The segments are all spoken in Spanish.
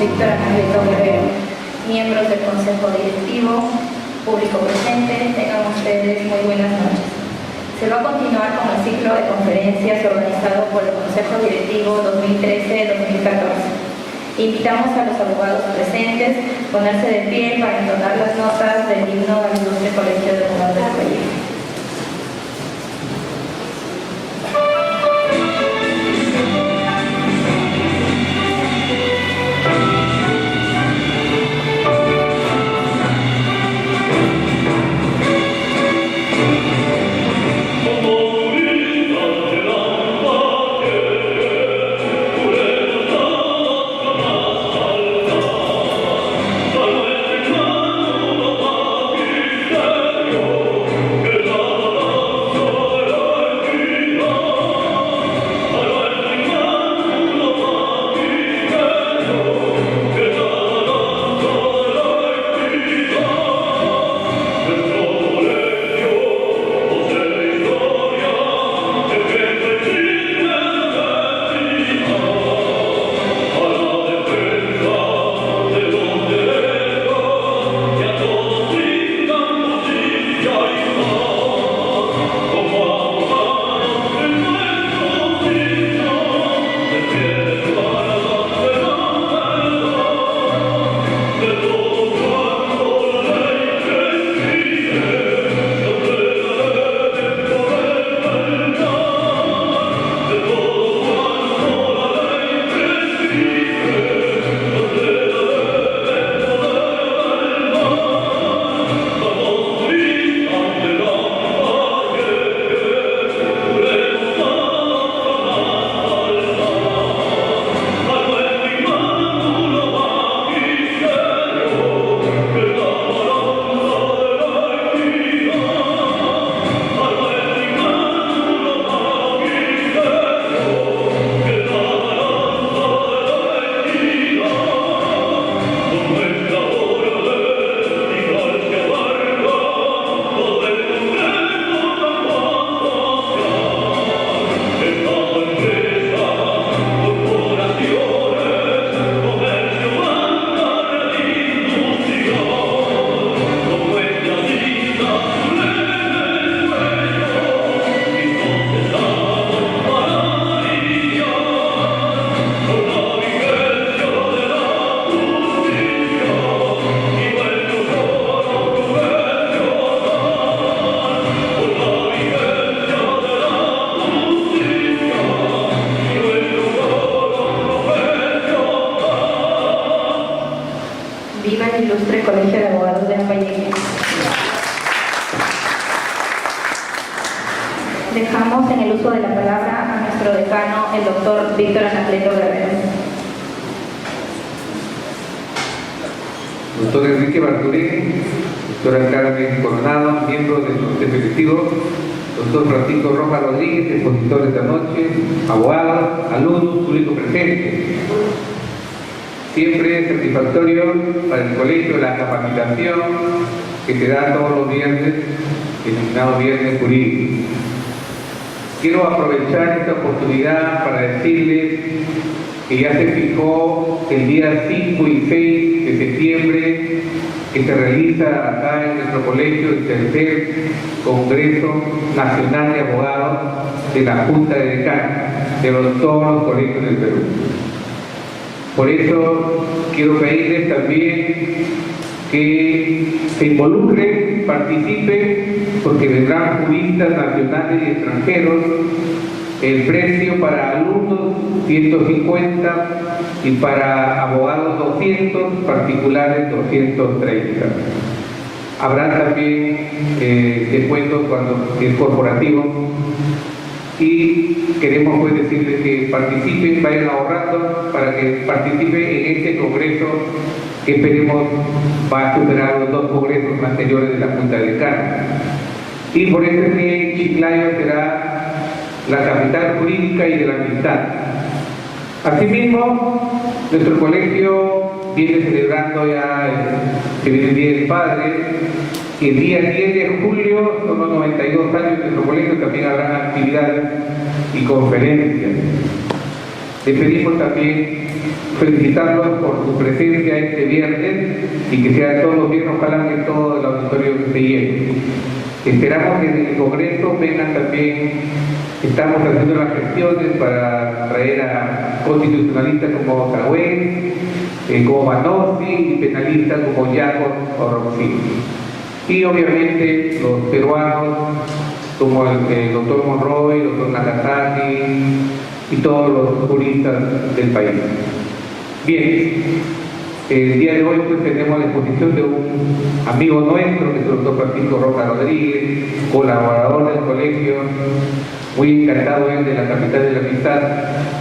Víctor Anacleto Guerrero, miembros del Consejo Directivo, público presente, tengan ustedes muy buenas noches. Se va a continuar con el ciclo de conferencias organizado por el Consejo Directivo 2013-2014. Invitamos a los abogados presentes a ponerse de pie para entonar las notas del himno del Ilustre Colegio de Abogados de Lambayeque. Viva el Ilustre Colegio de Abogados de Lambayeque. Dejamos en el uso de la palabra a nuestro decano, el doctor Víctor Anacleto Guerrero. Doctor Enrique Bartolini, doctora Carmen Coronado, miembro del Consejo Directivo, doctor Francisco Rojas Rodríguez, expositor esta noche, abogados, alumnos, público presente. Siempre es satisfactorio para el colegio la capacitación que se da todos los viernes, el denominado viernes jurídico. Quiero aprovechar esta oportunidad para decirles que ya se fijó el día 5 y 6 de septiembre que se realiza acá en nuestro colegio el tercer Congreso Nacional de Abogados de la Junta de Decanos de todos los colegios del Perú. Por eso quiero pedirles también que se involucren, participen, porque vendrán juristas nacionales y extranjeros. El precio para alumnos 150 y para abogados 200, particulares 230. Habrá también descuentos cuando es corporativo. Y queremos pues decirles que participen, vayan ahorrando para que participen en este congreso que esperemos va a superar los 2 congresos anteriores de la Junta de Decanos. Y por eso es que Chiclayo será la capital jurídica y de la amistad. Asimismo, nuestro colegio viene celebrando ya que viene el Día del Padre. El día 10 de julio, son los 92 años de nuestro colegio, también habrá actividades y conferencias. Le pedimos también felicitarlos por su presencia este viernes y que sea todo bien, ojalá que todo el auditorio esté lleno. Esperamos que en el Congreso vengan también, estamos haciendo las gestiones para traer a constitucionalistas como Cagüez, como Manossi y penalistas como Jacob o Roxy. Y obviamente los peruanos como el doctor Monroy, el doctor Nakazaki y todos los juristas del país. Bien, el día de hoy pues tenemos la exposición de un amigo nuestro, que es el doctor Francisco Rojas Rodríguez, colaborador del colegio, muy encantado él de la capital de la amistad,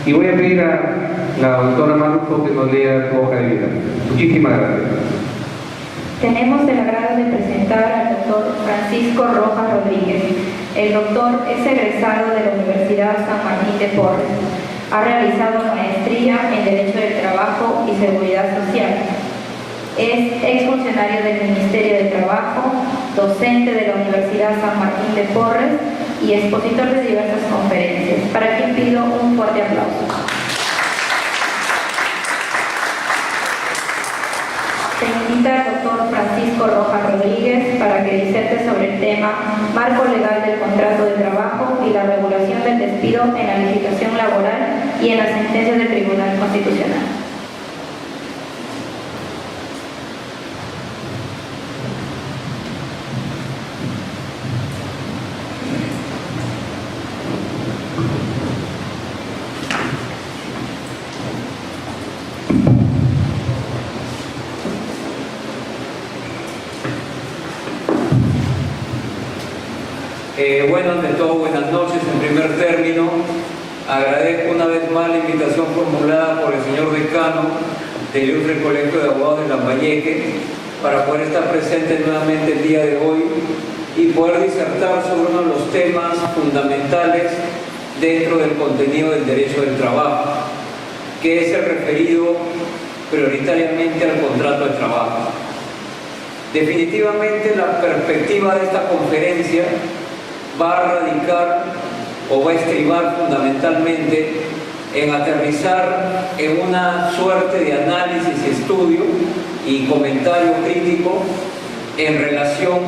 y voy a pedir a la doctora Marufo que nos lea su hoja de vida. Muchísimas gracias. Tenemos el agrado de presentar al doctor Francisco Rojas Rodríguez. El doctor es egresado de la Universidad San Martín de Porres. Ha realizado maestría en Derecho del Trabajo y Seguridad Social. Es exfuncionario del Ministerio de Trabajo, docente de la Universidad San Martín de Porres y expositor de diversas conferencias, para quien pido un fuerte aplauso. Se invita al doctor Francisco Rojas Rodríguez para que diserte sobre el tema Marco Legal del Contrato de Trabajo y la regulación del despido en la legislación laboral y en las sentencias del Tribunal Constitucional. Bueno, ante todo, buenas noches. En primer término, agradezco una vez más la invitación formulada por el señor decano del Ilustre Colegio de Abogados de Lambayeque para poder estar presente nuevamente el día de hoy y poder disertar sobre uno de los temas fundamentales dentro del contenido del derecho del trabajo, que es el referido prioritariamente al contrato de trabajo. Definitivamente, la perspectiva de esta conferencia va a radicar o va a estribar fundamentalmente en aterrizar en una suerte de análisis, estudio y comentario crítico en relación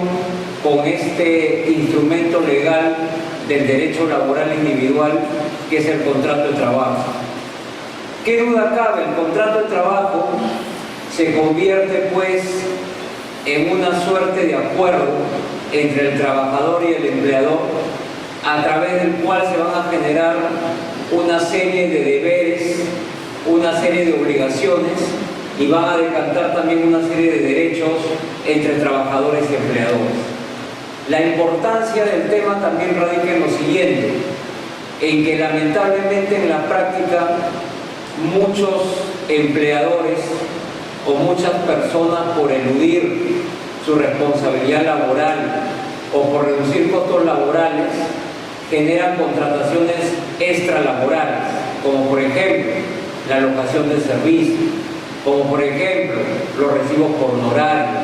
con este instrumento legal del derecho laboral individual que es el contrato de trabajo. ¿Qué duda cabe? El contrato de trabajo se convierte pues en una suerte de acuerdo entre el trabajador y el empleador, a través del cual se van a generar una serie de deberes, una serie de obligaciones y van a decantar también una serie de derechos entre trabajadores y empleadores. La importancia del tema también radica en lo siguiente, en que lamentablemente en la práctica muchos empleadores o muchas personas, por eludir su responsabilidad laboral o por reducir costos laborales, generan contrataciones extralaborales, como por ejemplo la locación de servicio, como por ejemplo los recibos por honorarios,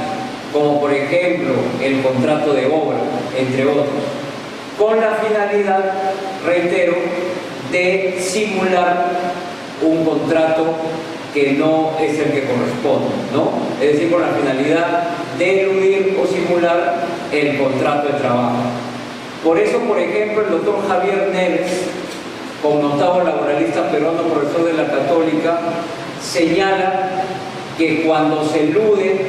como por ejemplo el contrato de obra, entre otros, con la finalidad, reitero, de simular un contrato que no es el que corresponde, ¿no? Es decir, con la finalidad de eludir o simular el contrato de trabajo. Por eso, por ejemplo, el doctor Javier Neves, connotado laboralista peruano, profesor de la Católica, señala que cuando se elude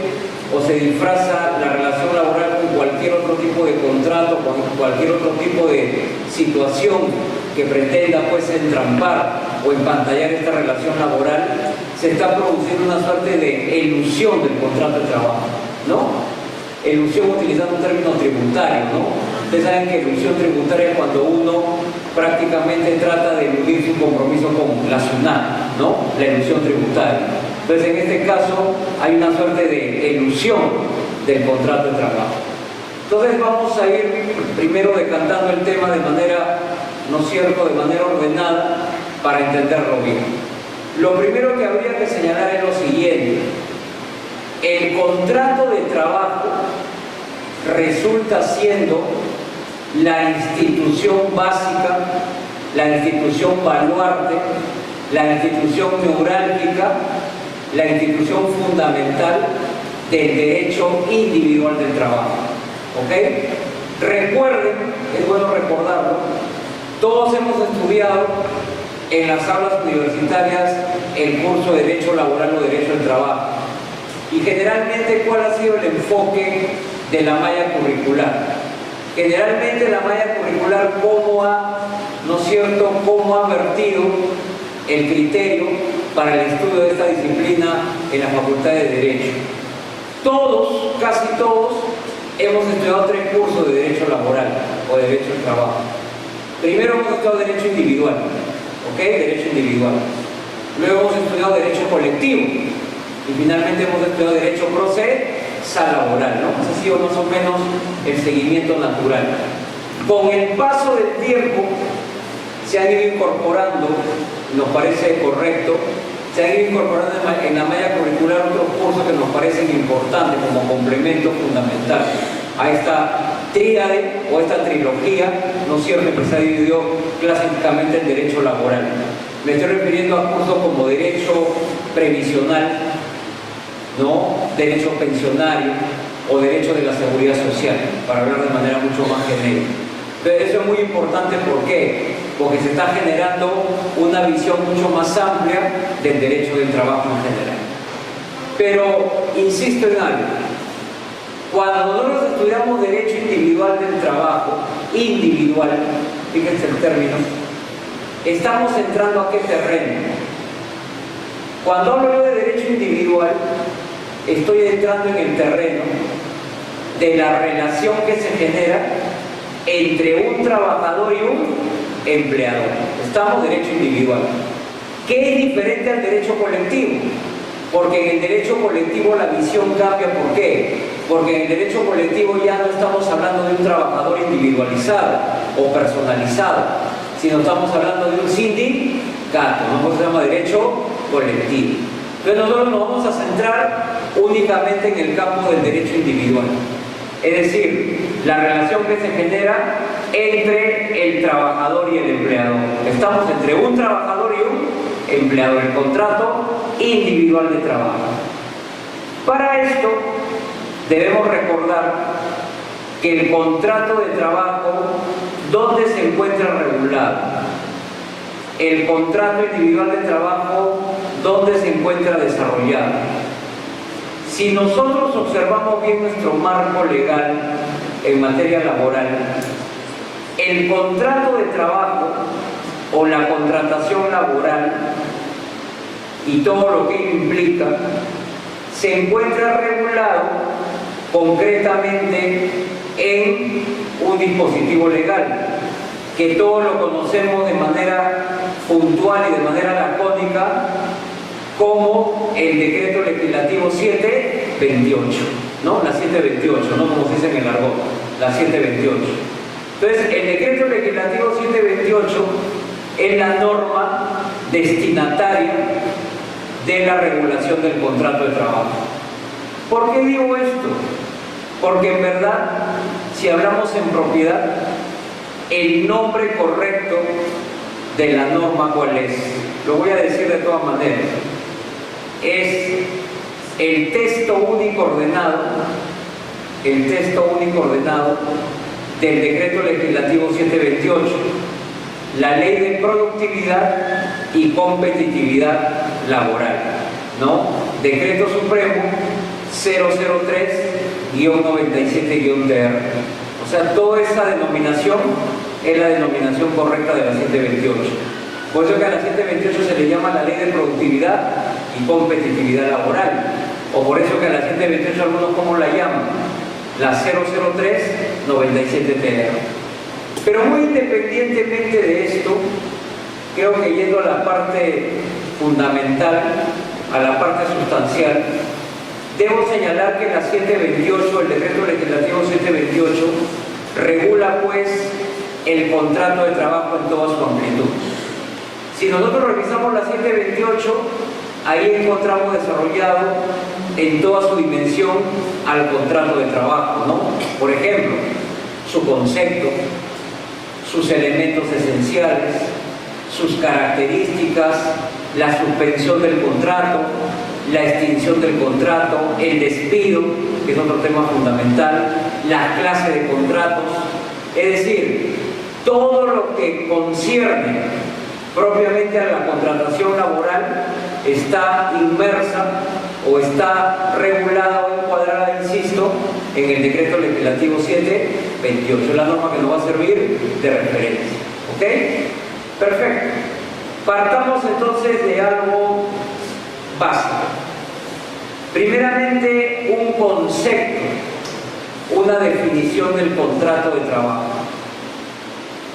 o se disfraza la relación laboral con cualquier otro tipo de contrato, con cualquier otro tipo de situación que pretenda pues entrampar o empantallar esta relación laboral, se está produciendo una suerte de elusión del contrato de trabajo, ¿no? Elusión utilizando un término tributario, ¿no? Ustedes saben que elusión tributaria es cuando uno prácticamente trata de eludir su compromiso con la SUNAT, ¿no? La elusión tributaria. Entonces, en este caso, hay una suerte de elusión del contrato de trabajo. Entonces, vamos a ir primero decantando el tema de manera, ¿no es cierto?, de manera ordenada para entenderlo bien. Lo primero que habría que señalar es lo siguiente: el contrato de trabajo resulta siendo la institución básica, la institución baluarte la institución neurálgica, la institución fundamental del derecho individual del trabajo. ¿Ok? Recuerden, es bueno recordarlo, todos hemos estudiado en las aulas universitarias el curso de Derecho Laboral o Derecho del Trabajo. Y generalmente, ¿cuál ha sido el enfoque de la malla curricular? Generalmente la malla curricular, cómo ha vertido el criterio para el estudio de esta disciplina en la Facultad de Derecho. Todos, casi todos, hemos estudiado 3 cursos de Derecho Laboral o Derecho del Trabajo. Primero hemos estudiado Derecho Individual, ¿ok? Derecho Individual. Luego hemos estudiado Derecho Colectivo. Y finalmente hemos estudiado Derecho Procesal Laboral, ¿no? Ese ha sido más o menos el seguimiento natural. Con el paso del tiempo se han ido incorporando, nos parece correcto, se han ido incorporando en la malla curricular otros cursos que nos parecen importantes como complemento fundamental a esta tríade o esta trilogía, ¿no es cierto?, que se ha dividido clásicamente en derecho laboral. Me estoy refiriendo a cursos como derecho previsional, ¿no?, derecho pensionario o derecho de la seguridad social, para hablar de manera mucho más genérica. Entonces, eso es muy importante. ¿Por qué? Porque se está generando una visión mucho más amplia del derecho del trabajo en general. Pero insisto en algo: cuando nosotros estudiamos derecho individual del trabajo, individual, fíjense el término, estamos entrando a qué terreno. Cuando hablo yo de derecho individual, estoy entrando en el terreno de la relación que se genera entre un trabajador y un empleador. Estamos en derecho individual, que es diferente al derecho colectivo, porque en el derecho colectivo la visión cambia. ¿Por qué? Porque en el derecho colectivo ya no estamos hablando de un trabajador individualizado o personalizado, sino estamos hablando de un sindicato, ¿no? Se llama derecho colectivo. Entonces nosotros nos vamos a centrar únicamente en el campo del derecho individual, es decir, la relación que se genera entre el trabajador y el empleador. Estamos entre un trabajador y un empleador, el contrato individual de trabajo. Para esto debemos recordar que el contrato de trabajo, ¿dónde se encuentra regulado? El contrato individual de trabajo, ¿dónde se encuentra desarrollado? Si nosotros observamos bien nuestro marco legal en materia laboral, el contrato de trabajo o la contratación laboral y todo lo que ello implica se encuentra regulado concretamente en un dispositivo legal que todos lo conocemos de manera puntual y de manera lacónica como el Decreto Legislativo 728, ¿no? La 728, ¿no?, como se dice en el argot, la 728. Entonces, el Decreto Legislativo 728 es la norma destinataria de la regulación del contrato de trabajo. ¿Por qué digo esto? Porque en verdad, si hablamos en propiedad, el nombre correcto de la norma, ¿cuál es? Lo voy a decir de todas maneras. Es el texto único ordenado, del Decreto Legislativo 728, la Ley de Productividad y Competitividad Laboral, ¿no? Decreto Supremo 003-97-TR. O sea, toda esa denominación es la denominación correcta de la 728. Por eso que a la 728 se le llama la Ley de Productividad y Competitividad Laboral. O por eso que a la 728 algunos, ¿cómo la llaman? La 003-97-TR. Pero muy independientemente de esto, creo que yendo a la parte fundamental, a la parte sustancial, debo señalar que la 728, el Decreto Legislativo 728, regula pues el contrato de trabajo en toda su amplitud. Si nosotros revisamos la 728, ahí encontramos desarrollado en toda su dimensión al contrato de trabajo, ¿no? Por ejemplo, su concepto, sus elementos esenciales, sus características, la suspensión del contrato, la extinción del contrato, el despido, que es otro tema fundamental, las clases de contratos, es decir, todo lo que concierne propiamente a la contratación laboral está inmersa o está regulada o encuadrada, insisto, en el decreto legislativo 728, la norma que nos va a servir de referencia. ¿Ok? Perfecto. Partamos entonces de algo básico. Primeramente, un concepto, una definición del contrato de trabajo.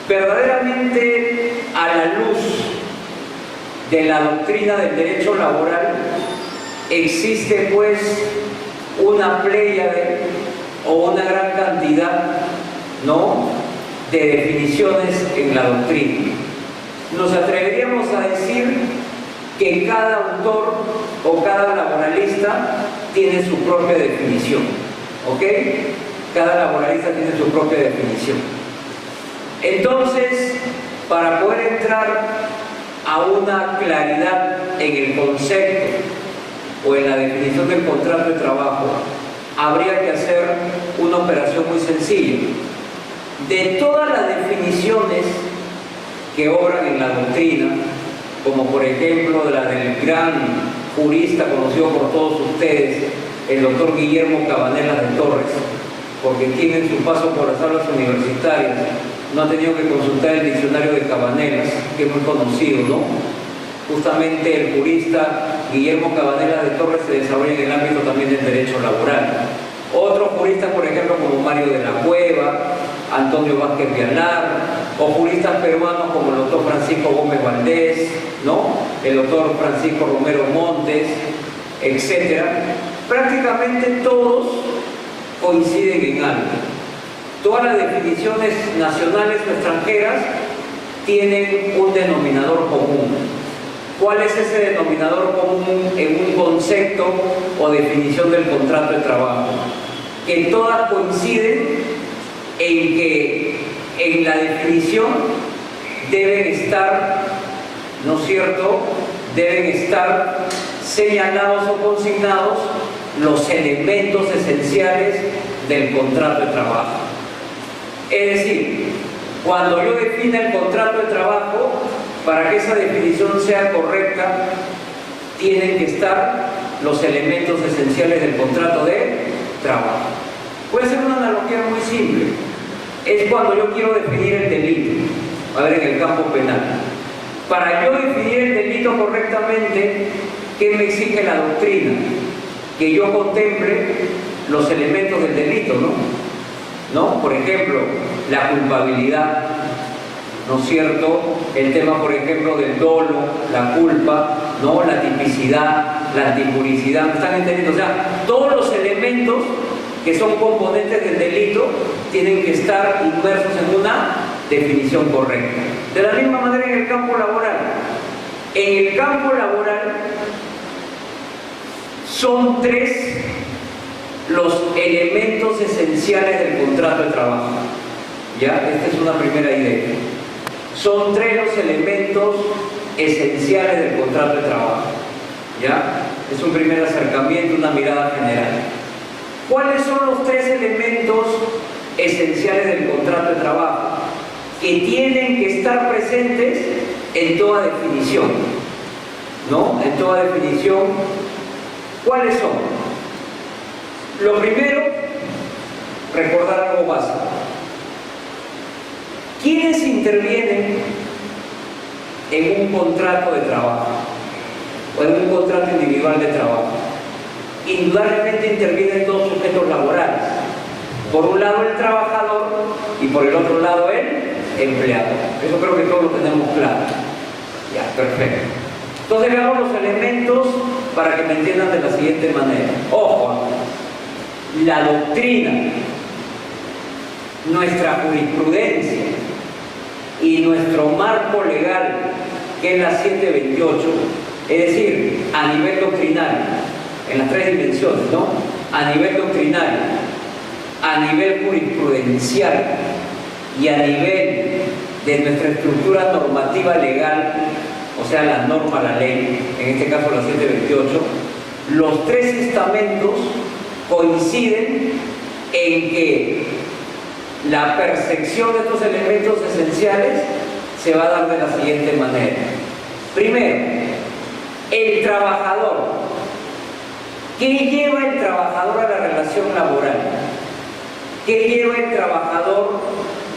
Verdaderamente, a la luz de la doctrina del derecho laboral, existe pues una pléyade o una gran cantidad, ¿no?, de definiciones en la doctrina. Nos atreveríamos a decir que cada autor o cada laboralista tiene su propia definición, ¿ok? Cada laboralista tiene su propia definición. Entonces, para poder entrar a una claridad en el concepto o en la definición del contrato de trabajo, habría que hacer una operación muy sencilla. De todas las definiciones que obran en la doctrina, como por ejemplo la del gran jurista conocido por todos ustedes, el doctor Guillermo Cabanelas de Torres, porque quien en su paso por las aulas universitarias no ha tenido que consultar el diccionario de Cabanelas, que es muy conocido, ¿no? Justamente el jurista Guillermo Cabanelas de Torres se desarrolla en el ámbito también del derecho laboral. Otros juristas, por ejemplo, como Mario de la Cueva, Antonio Vázquez Vialar, o juristas peruanos como el doctor Francisco Gómez Valdés, ¿no?, el doctor Francisco Romero Montes, etc. Prácticamente todos coinciden en algo. Todas las definiciones nacionales o extranjeras tienen un denominador común. ¿Cuál es ese denominador común en un concepto o definición del contrato de trabajo? Que todas coinciden en que en la definición deben estar, ¿no es cierto?, deben estar señalados o consignados los elementos esenciales del contrato de trabajo. Es decir, cuando yo defina el contrato de trabajo, para que esa definición sea correcta, tienen que estar los elementos esenciales del contrato de trabajo. Puede ser una analogía muy simple. Es cuando yo quiero definir el delito, a ver, en el campo penal. Para yo definir el delito correctamente, ¿qué me exige la doctrina? Que yo contemple los elementos del delito, ¿no? Por ejemplo, la culpabilidad, ¿no es cierto? El tema, por ejemplo, del dolo, la culpa, ¿no?, la tipicidad, la antipuricidad, ¿me están entendiendo? O sea, todos los elementos que son componentes del delito tienen que estar inmersos en una definición correcta. De la misma manera en el campo laboral. En el campo laboral son tres los elementos esenciales del contrato de trabajo. ¿Ya? Esta es una primera idea. Son tres los elementos esenciales del contrato de trabajo. ¿Ya? Es un primer acercamiento, una mirada general. ¿Cuáles son los tres elementos esenciales del contrato de trabajo que tienen que estar presentes en toda definición? ¿No? En toda definición, ¿cuáles son? Lo primero, recordar algo básico. ¿Quiénes intervienen en un contrato de trabajo o en un contrato individual de trabajo? Indudablemente intervienen dos sujetos laborales. Por un lado el trabajador y por el otro lado el empleado. Eso creo que todos lo tenemos claro. Ya, perfecto. Entonces veamos los elementos para que me entiendan de la siguiente manera. Ojo, la doctrina, nuestra jurisprudencia y nuestro marco legal, que es la 728, es decir, a nivel doctrinario, en las tres dimensiones, ¿no? A nivel doctrinario, a nivel jurisprudencial y a nivel de nuestra estructura normativa legal, o sea, la norma, la ley, en este caso la 728, los tres estamentos coinciden en que la percepción de estos elementos esenciales se va a dar de la siguiente manera. Primero, el trabajador. ¿Qué lleva el trabajador a la relación laboral? ¿Qué lleva el trabajador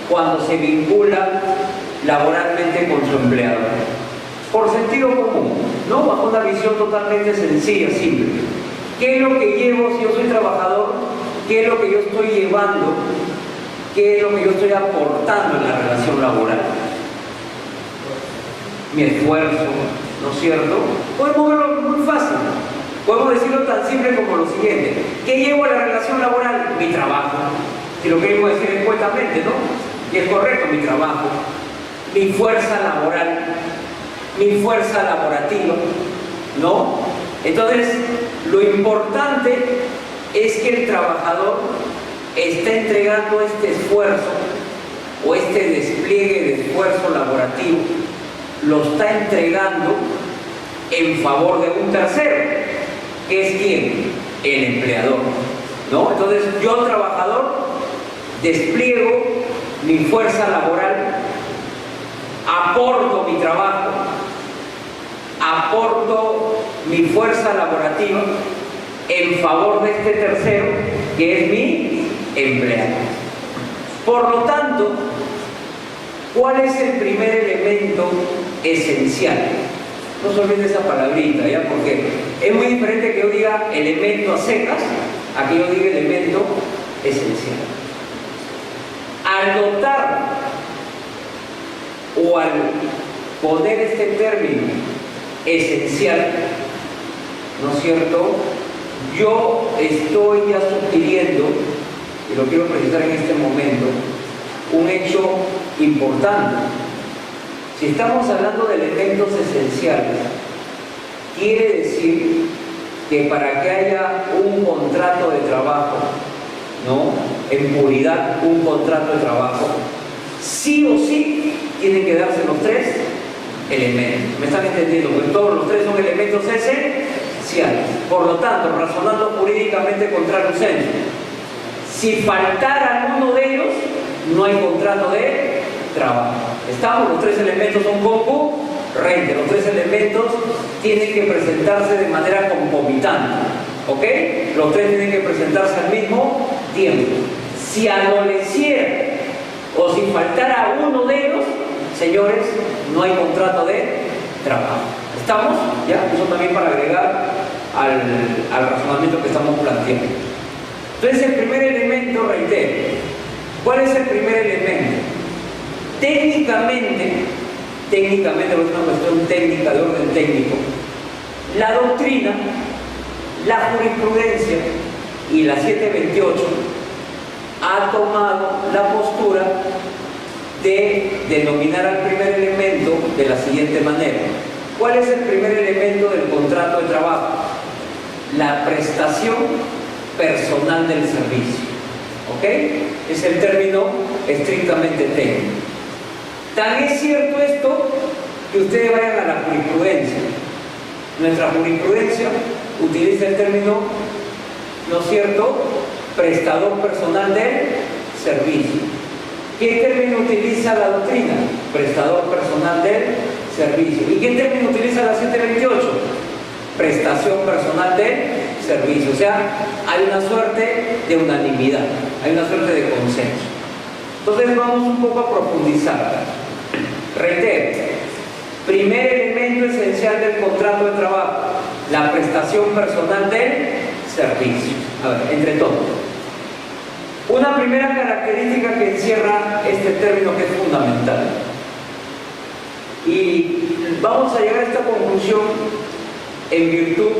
cuando se vincula laboralmente con su empleador? Por sentido común, ¿no? Bajo una visión totalmente sencilla, simple. ¿Qué es lo que llevo si yo soy trabajador? ¿Qué es lo que yo estoy llevando? ¿Qué es lo que yo estoy aportando en la relación laboral? Mi esfuerzo, ¿no es cierto? Podemos verlo muy fácil. Podemos decirlo tan simple como lo siguiente. ¿Qué llevo a la relación laboral? Mi trabajo. Si lo queremos decir escuetamente, ¿no? Y es correcto, mi trabajo. Mi fuerza laboral. Mi fuerza laborativa, ¿no? Entonces, lo importante es que el trabajador está entregando este esfuerzo o este despliegue de esfuerzo laborativo, lo está entregando en favor de un tercero, que es ¿quién? El empleador, ¿no? Entonces, yo, trabajador, despliego mi fuerza laboral, aporto mi trabajo, aporto mi fuerza laborativa en favor de este tercero, que es mi empleado. Por lo tanto, ¿cuál es el primer elemento esencial? No se olvide esa palabrita, ¿ya? Porque es muy diferente que yo diga elemento a secas a que yo diga elemento esencial. Al dotar o al poner este término esencial, ¿no es cierto?, yo estoy ya sugiriendo, y lo quiero precisar en este momento, un hecho importante. Si estamos hablando de elementos esenciales, quiere decir que para que haya un contrato de trabajo, ¿no?, en puridad, un contrato de trabajo, sí o sí tienen que darse los tres elementos. ¿Me están entendiendo? Porque todos los tres son elementos esenciales. Por lo tanto, razonando jurídicamente contrario sensu, si faltara alguno de ellos, no hay contrato de trabajo. ¿Estamos? Los tres elementos son concurrentes. Los tres elementos tienen que presentarse de manera concomitante. ¿Ok? Los tres tienen que presentarse al mismo tiempo. Si adoleciera o si faltara uno de ellos, señores, no hay contrato de trabajo. ¿Estamos? ¿Ya? Eso también para agregar al razonamiento que estamos planteando. Entonces, el primer elemento, reitero. ¿Cuál es el primer elemento? Técnicamente, porque es una cuestión técnica, de orden técnico, la doctrina, la jurisprudencia y la 728 ha tomado la postura de denominar al primer elemento de la siguiente manera. ¿Cuál es el primer elemento del contrato de trabajo? La prestación personal del servicio. ¿Ok? Es el término estrictamente técnico. Tan es cierto esto que ustedes vayan a la jurisprudencia. Nuestra jurisprudencia utiliza el término, ¿no es cierto?, prestador personal del servicio. ¿Qué término utiliza la doctrina? Prestador personal del servicio. ¿Y qué término utiliza la 728? Prestación personal del servicio. O sea, hay una suerte de unanimidad, hay una suerte de consenso. Entonces vamos un poco a profundizar. Reitero, primer elemento esencial del contrato de trabajo, la prestación personal del servicio. A ver, entre todos. Una primera característica que encierra este término que es fundamental. Y vamos a llegar a esta conclusión en virtud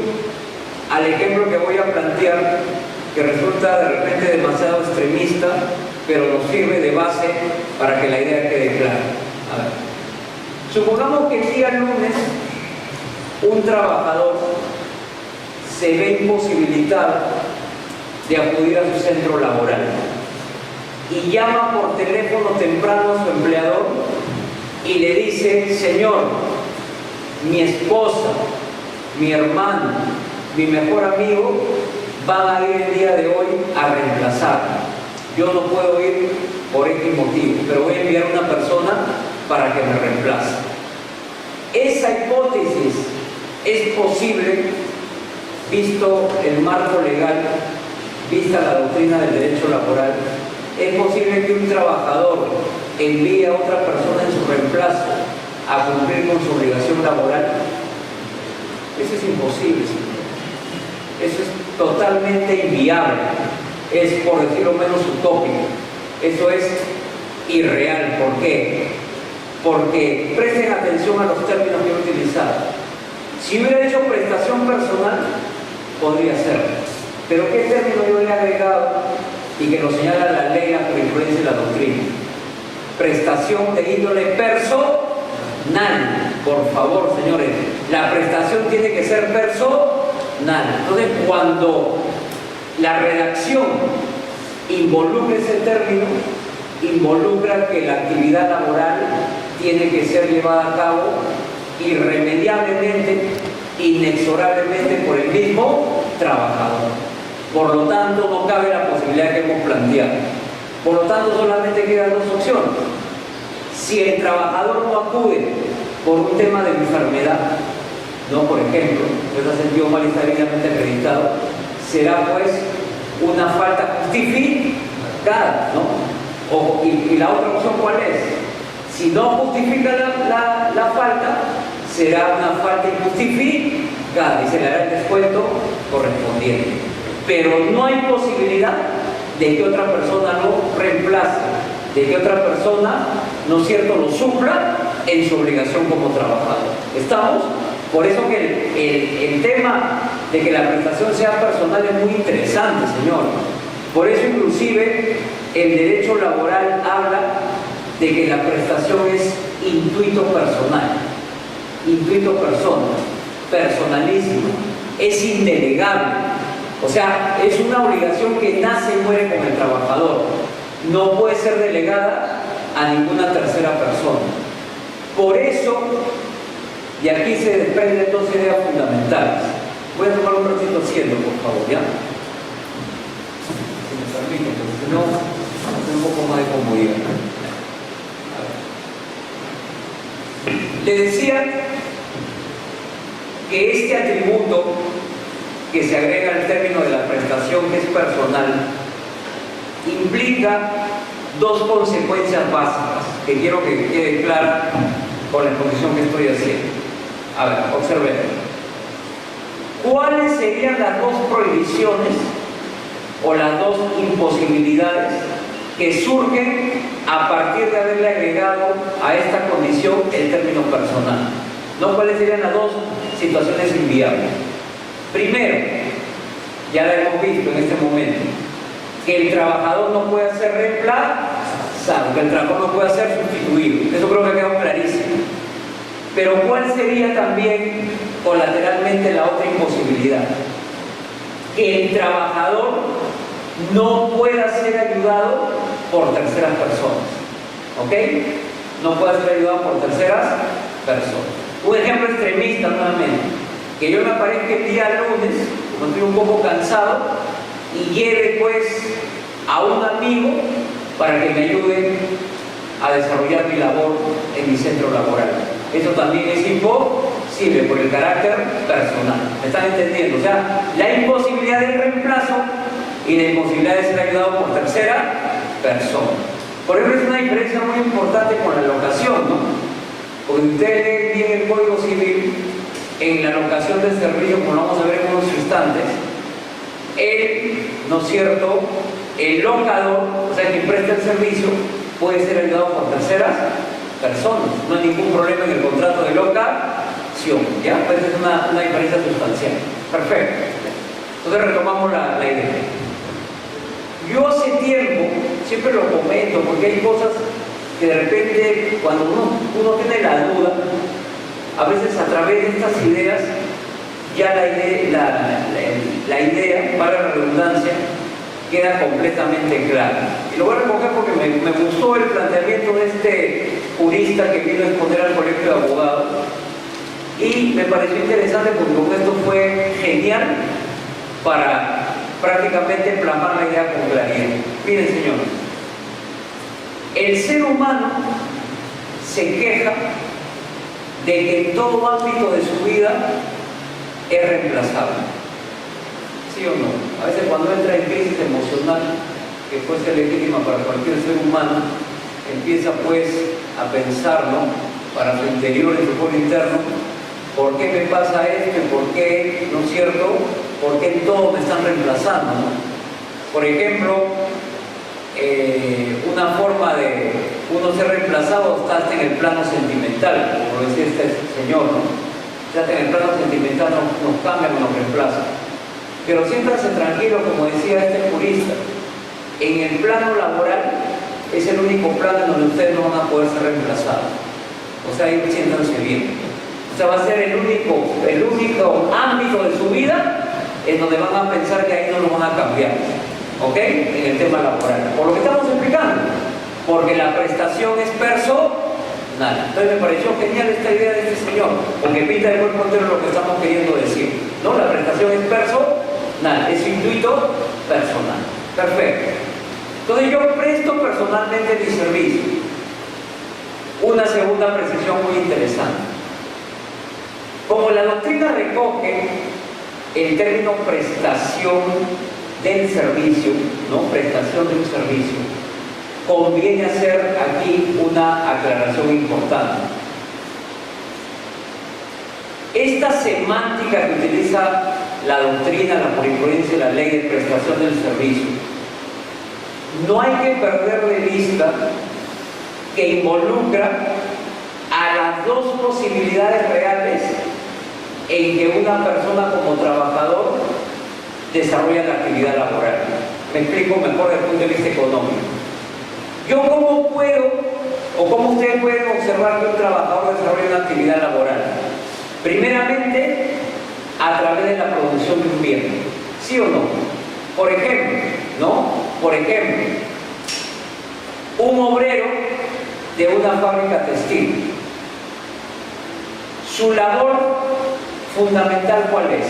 al ejemplo que voy a plantear, que resulta de repente demasiado extremista, pero nos sirve de base para que la idea quede clara. A ver. Supongamos que el día lunes un trabajador se ve imposibilitado de acudir a su centro laboral y llama por teléfono temprano a su empleador y le dice: señor, mi esposa, mi hermano, mi mejor amigo van a ir el día de hoy a reemplazarme. Yo no puedo ir por X motivo, pero voy a enviar a una persona para que me reemplace. Esa hipótesis es posible visto el marco legal, vista la doctrina del derecho laboral. Es posible que un trabajador envíe a otra persona en su reemplazo a cumplir con su obligación laboral. Eso es imposible, señor. Eso es totalmente inviable. Es, por decirlo menos, utópico. Eso es irreal. ¿Por qué? Porque presten atención a los términos que he utilizado. Si hubiera hecho prestación personal, podría ser. Pero ¿qué término yo le he agregado y que lo señala la ley, la jurisprudencia y la doctrina? Prestación de índole personal. Por favor, señores, la prestación tiene que ser personal. Entonces, cuando la redacción involucra ese término, involucra que la actividad laboral tiene que ser llevada a cabo irremediablemente, inexorablemente por el mismo trabajador. Por lo tanto, no cabe la posibilidad que hemos planteado. Por lo tanto, solamente quedan dos opciones. Si el trabajador no acude por un tema de enfermedad, no, por ejemplo, se ha sentido mal y está debidamente acreditado, será pues una falta justificada, ¿no? Y la otra opción, ¿cuál es? Si no justifica la falta, será una falta injustificada y se le hará el descuento correspondiente. Pero no hay posibilidad de que otra persona lo reemplace, de que otra persona, ¿no es cierto?, lo supla en su obligación como trabajador. ¿Estamos? Por eso que el tema de que la prestación sea personal es muy interesante, señor. Por eso inclusive el derecho laboral habla de que la prestación es intuito personal, intuito persona, personalísimo, es indelegable. O sea, es una obligación que nace y muere con el trabajador. No puede ser delegada a ninguna tercera persona. Por eso, y aquí se desprenden dos ideas fundamentales. Voy a tomar un ratito haciendo, por favor, ¿ya? Si me permiten, porque si no, un poco más de comodidad. Le decía que este atributo que se agrega al término de la prestación, que es personal, implica dos consecuencias básicas que quiero que quede clara con la exposición que estoy haciendo. A ver, observen. ¿Cuáles serían las dos prohibiciones o las dos imposibilidades que surgen a partir de haberle agregado a esta condición el término personal? ¿No? ¿Cuáles serían las dos situaciones inviables? Primero, ya la hemos visto en este momento, que el trabajador no puede ser reemplazado, que el trabajador no puede ser sustituido. Eso creo que ha quedado clarísimo. Pero ¿cuál sería también colateralmente la otra imposibilidad? Que el trabajador no pueda ser ayudado por terceras personas. ¿Ok? No pueda ser ayudado por terceras personas. Un ejemplo extremista nuevamente. Que yo me aparezca el día lunes, cuando estoy un poco cansado, y lleve pues a un amigo para que me ayude a desarrollar mi labor en mi centro laboral. Eso también es imposible por el carácter personal. ¿Me están entendiendo? O sea, la imposibilidad del reemplazo y la imposibilidad de ser ayudado por tercera persona. Por ejemplo, es una diferencia muy importante con la locación, ¿no? Porque ustedes leen bien el Código Civil, en la locación del servicio, como lo vamos a ver en unos instantes, ¿no es cierto?, el locador, o sea, quien presta el servicio, puede ser ayudado por terceras personas. No hay ningún problema en el contrato de locación, ¿ya? Pues es una diferencia sustancial. Perfecto. Entonces retomamos la idea. Yo hace tiempo, siempre lo comento, porque hay cosas que de repente, cuando uno tiene la duda, a veces a través de estas ideas, ya la idea, para la redundancia, queda completamente clara. Y lo voy a recoger porque me gustó el planteamiento de este jurista que vino a exponer al Colegio de Abogados, Y me pareció interesante porque con esto fue genial para prácticamente plasmar la idea con claridad. Miren, señores, el ser humano se queja de que en todo ámbito de su vida es reemplazable. ¿Sí o no? A veces cuando entra en crisis emocional, que puede ser legítima para cualquier ser humano, empieza pues a pensar, ¿no?, para su interior y su foro interno, ¿por qué me pasa esto? ¿Por qué, no es cierto? ¿Por qué en todo me están reemplazando, ¿no? Por ejemplo, una forma de uno ser reemplazado está hasta en el plano sentimental, como lo decía este señor, ¿no? Hasta en el plano sentimental nos cambian o nos reemplazan. Pero siéntanse tranquilos, como decía este jurista, en el plano laboral es el único plano en donde ustedes no van a poder ser reemplazados. O sea, ahí siéntanse bien. O sea, va a ser el único ámbito de su vida en donde van a pensar que ahí no lo van a cambiar. ¿Ok? En el tema laboral. Por lo que estamos explicando. Porque la prestación es personal. Entonces me pareció genial esta idea de este señor, porque pinta de buen entero lo que estamos queriendo decir. ¿No? La prestación es personal, es intuito personal. Perfecto. Entonces yo presto personalmente mi servicio. Una segunda precisión muy interesante. Como la doctrina recoge el término prestación del servicio, ¿no? Prestación de un servicio, conviene hacer aquí una aclaración importante. Esta semántica que utiliza la doctrina, la jurisprudencia y la ley de prestación del servicio, no hay que perder de vista que involucra a las dos posibilidades reales en que una persona como trabajador desarrolla la actividad laboral. Me explico mejor desde el punto de vista económico. Yo cómo puedo, o cómo ustedes pueden observar que un trabajador desarrolla una actividad laboral. Primeramente, a través de la producción de un bien. ¿Sí o no? Por ejemplo, ¿no? Por ejemplo, un obrero de una fábrica textil. Su labor fundamental, ¿cuál es?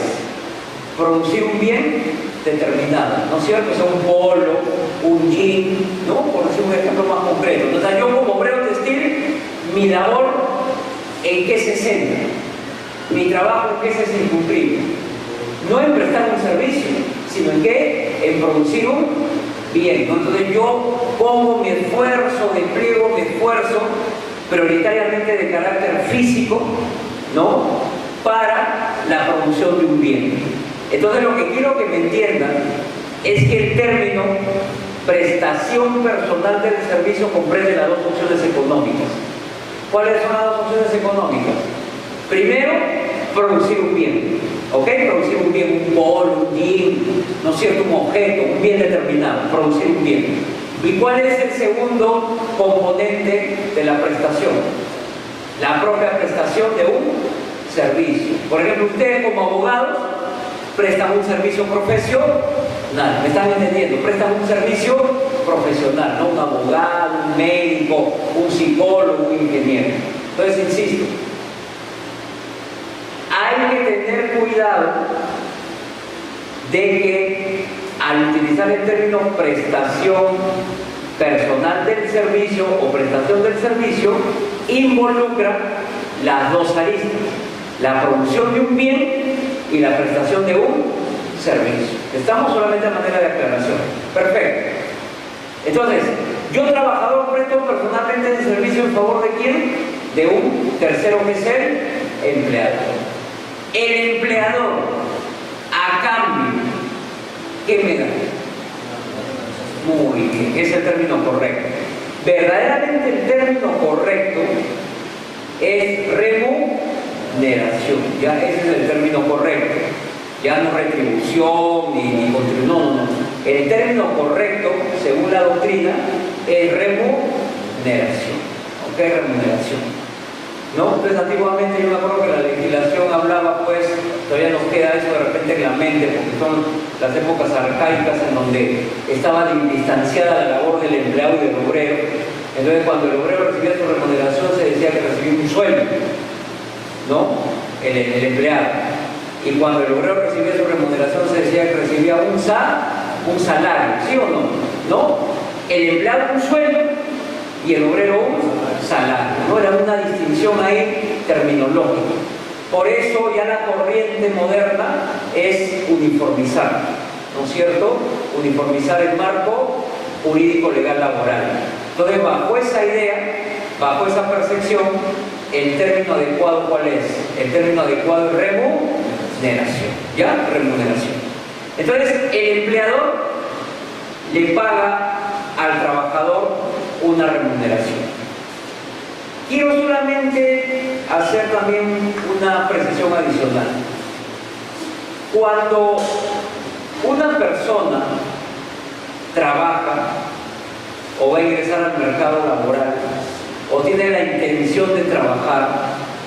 Producir un bien determinado, ¿no es cierto? O sea, un polo, un jean, ¿no? Por decir un ejemplo más concreto. Entonces, yo como obrero textil, mi labor, ¿en qué se centra? Mi trabajo, ¿en qué se circunscribe? No en prestar un servicio, sino en qué? En producir un bien, ¿no? Entonces yo pongo mi esfuerzo, despliego mi esfuerzo, prioritariamente de carácter físico, ¿no?, para la producción de un bien. Entonces lo que quiero que me entiendan es que el término prestación personal del servicio comprende las dos opciones económicas. ¿Cuáles son las dos opciones económicas? Primero, producir un bien, ¿ok? Producir un bien, un polo, un jean, ¿no es cierto?, un objeto, un bien determinado, producir un bien. ¿Y cuál es el segundo componente de la prestación? La propia prestación de un servicio. Por ejemplo, ustedes como abogados prestan un servicio profesional, ¿me están entendiendo? Prestan un servicio profesional, ¿no? Un abogado, un médico, un psicólogo, un ingeniero. Entonces, insisto, hay que tener cuidado de que al utilizar el término prestación personal del servicio o prestación del servicio, involucra las dos aristas, la producción de un bien y la prestación de un servicio. Estamos solamente a manera de aclaración. Perfecto. Entonces, yo trabajador presto personalmente el servicio en favor de quién? De un tercero, que es el empleador. El empleador, a cambio, ¿qué me da? Muy bien, es el término correcto. Verdaderamente el término correcto es remuneración. Ya ese es el término correcto. Ya no retribución ni contribución. No. El término correcto, según la doctrina, es remuneración. ¿Ok? Remuneración. ¿No? Entonces, antiguamente yo me acuerdo que la legislación hablaba, pues, todavía nos queda eso de repente en la mente, porque son las épocas arcaicas en donde estaba distanciada la labor del empleado y del obrero. Entonces, cuando el obrero recibía su remuneración, se decía que recibía un sueldo, ¿no? el empleado. Y cuando el obrero recibía su remuneración se decía que recibía un salario, ¿sí o no? No, el empleado un sueldo y el obrero un salario, ¿no? Era una distinción ahí terminológica. Por eso ya la corriente moderna es uniformizar, ¿no es cierto? Uniformizar el marco jurídico legal laboral. Entonces, bajo esa idea, bajo esa percepción, el término adecuado, ¿cuál es? El término adecuado es remuneración, ¿ya? Remuneración. Entonces, el empleador le paga al trabajador una remuneración. Quiero solamente hacer también una precisión adicional. Cuando una persona trabaja o va a ingresar al mercado laboral o tiene la intención de trabajar,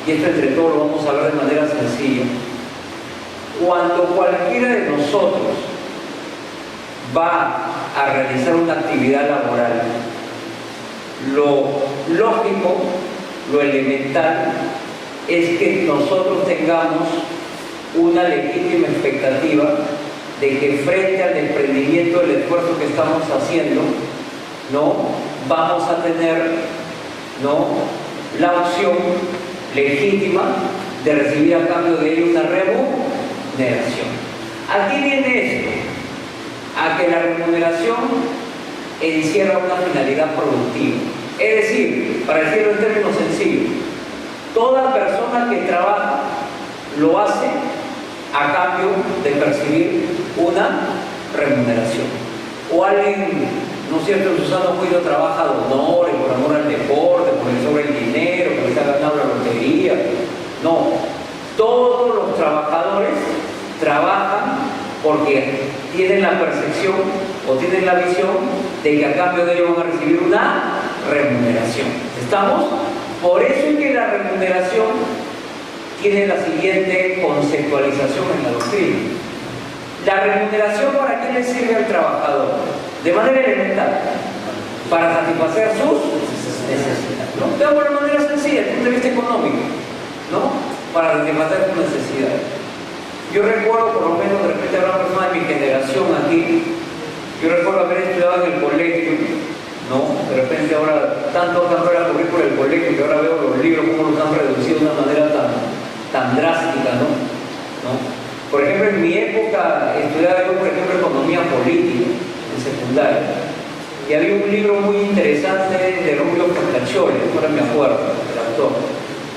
y esto entre todos lo vamos a ver de manera sencilla, cuando cualquiera de nosotros va a realizar una actividad laboral, lo lógico, lo elemental, es que nosotros tengamos una legítima expectativa de que frente al desprendimiento del esfuerzo que estamos haciendo, ¿no?, vamos a tener, ¿no?, la opción legítima de recibir a cambio de ello una remuneración. ¿A qué viene esto? A que la remuneración encierra una finalidad productiva. Es decir, para decirlo en términos sencillos, toda persona que trabaja lo hace a cambio de percibir una remuneración. O alguien, ¿no es cierto?, Susana Juido trabaja de honor, por amor al deporte, porque le sobra el dinero, porque se ha ganado la lotería. No, todos los trabajadores trabajan porque tienen la percepción o tienen la visión de que a cambio de ello van a recibir una remuneración. ¿Estamos? Por eso es que la remuneración tiene la siguiente conceptualización en la doctrina. La remuneración, ¿para qué le sirve al trabajador? De manera elemental, para satisfacer sus necesidades, ¿no? De alguna manera sencilla, desde el punto de vista económico, ¿no? Para satisfacer sus necesidades. Yo recuerdo, por lo menos, de repente habrá personas de mi generación aquí, yo recuerdo haber estudiado en el colegio, ¿no? De repente ahora, tanto carrera correr por el colegio, que ahora veo los libros cómo los han reducido de una manera tan drástica, ¿no? Por ejemplo, en mi época estudiaba yo, por ejemplo, economía política en secundaria, y había un libro muy interesante de Rubio Caccioli, ahora me acuerdo, el autor.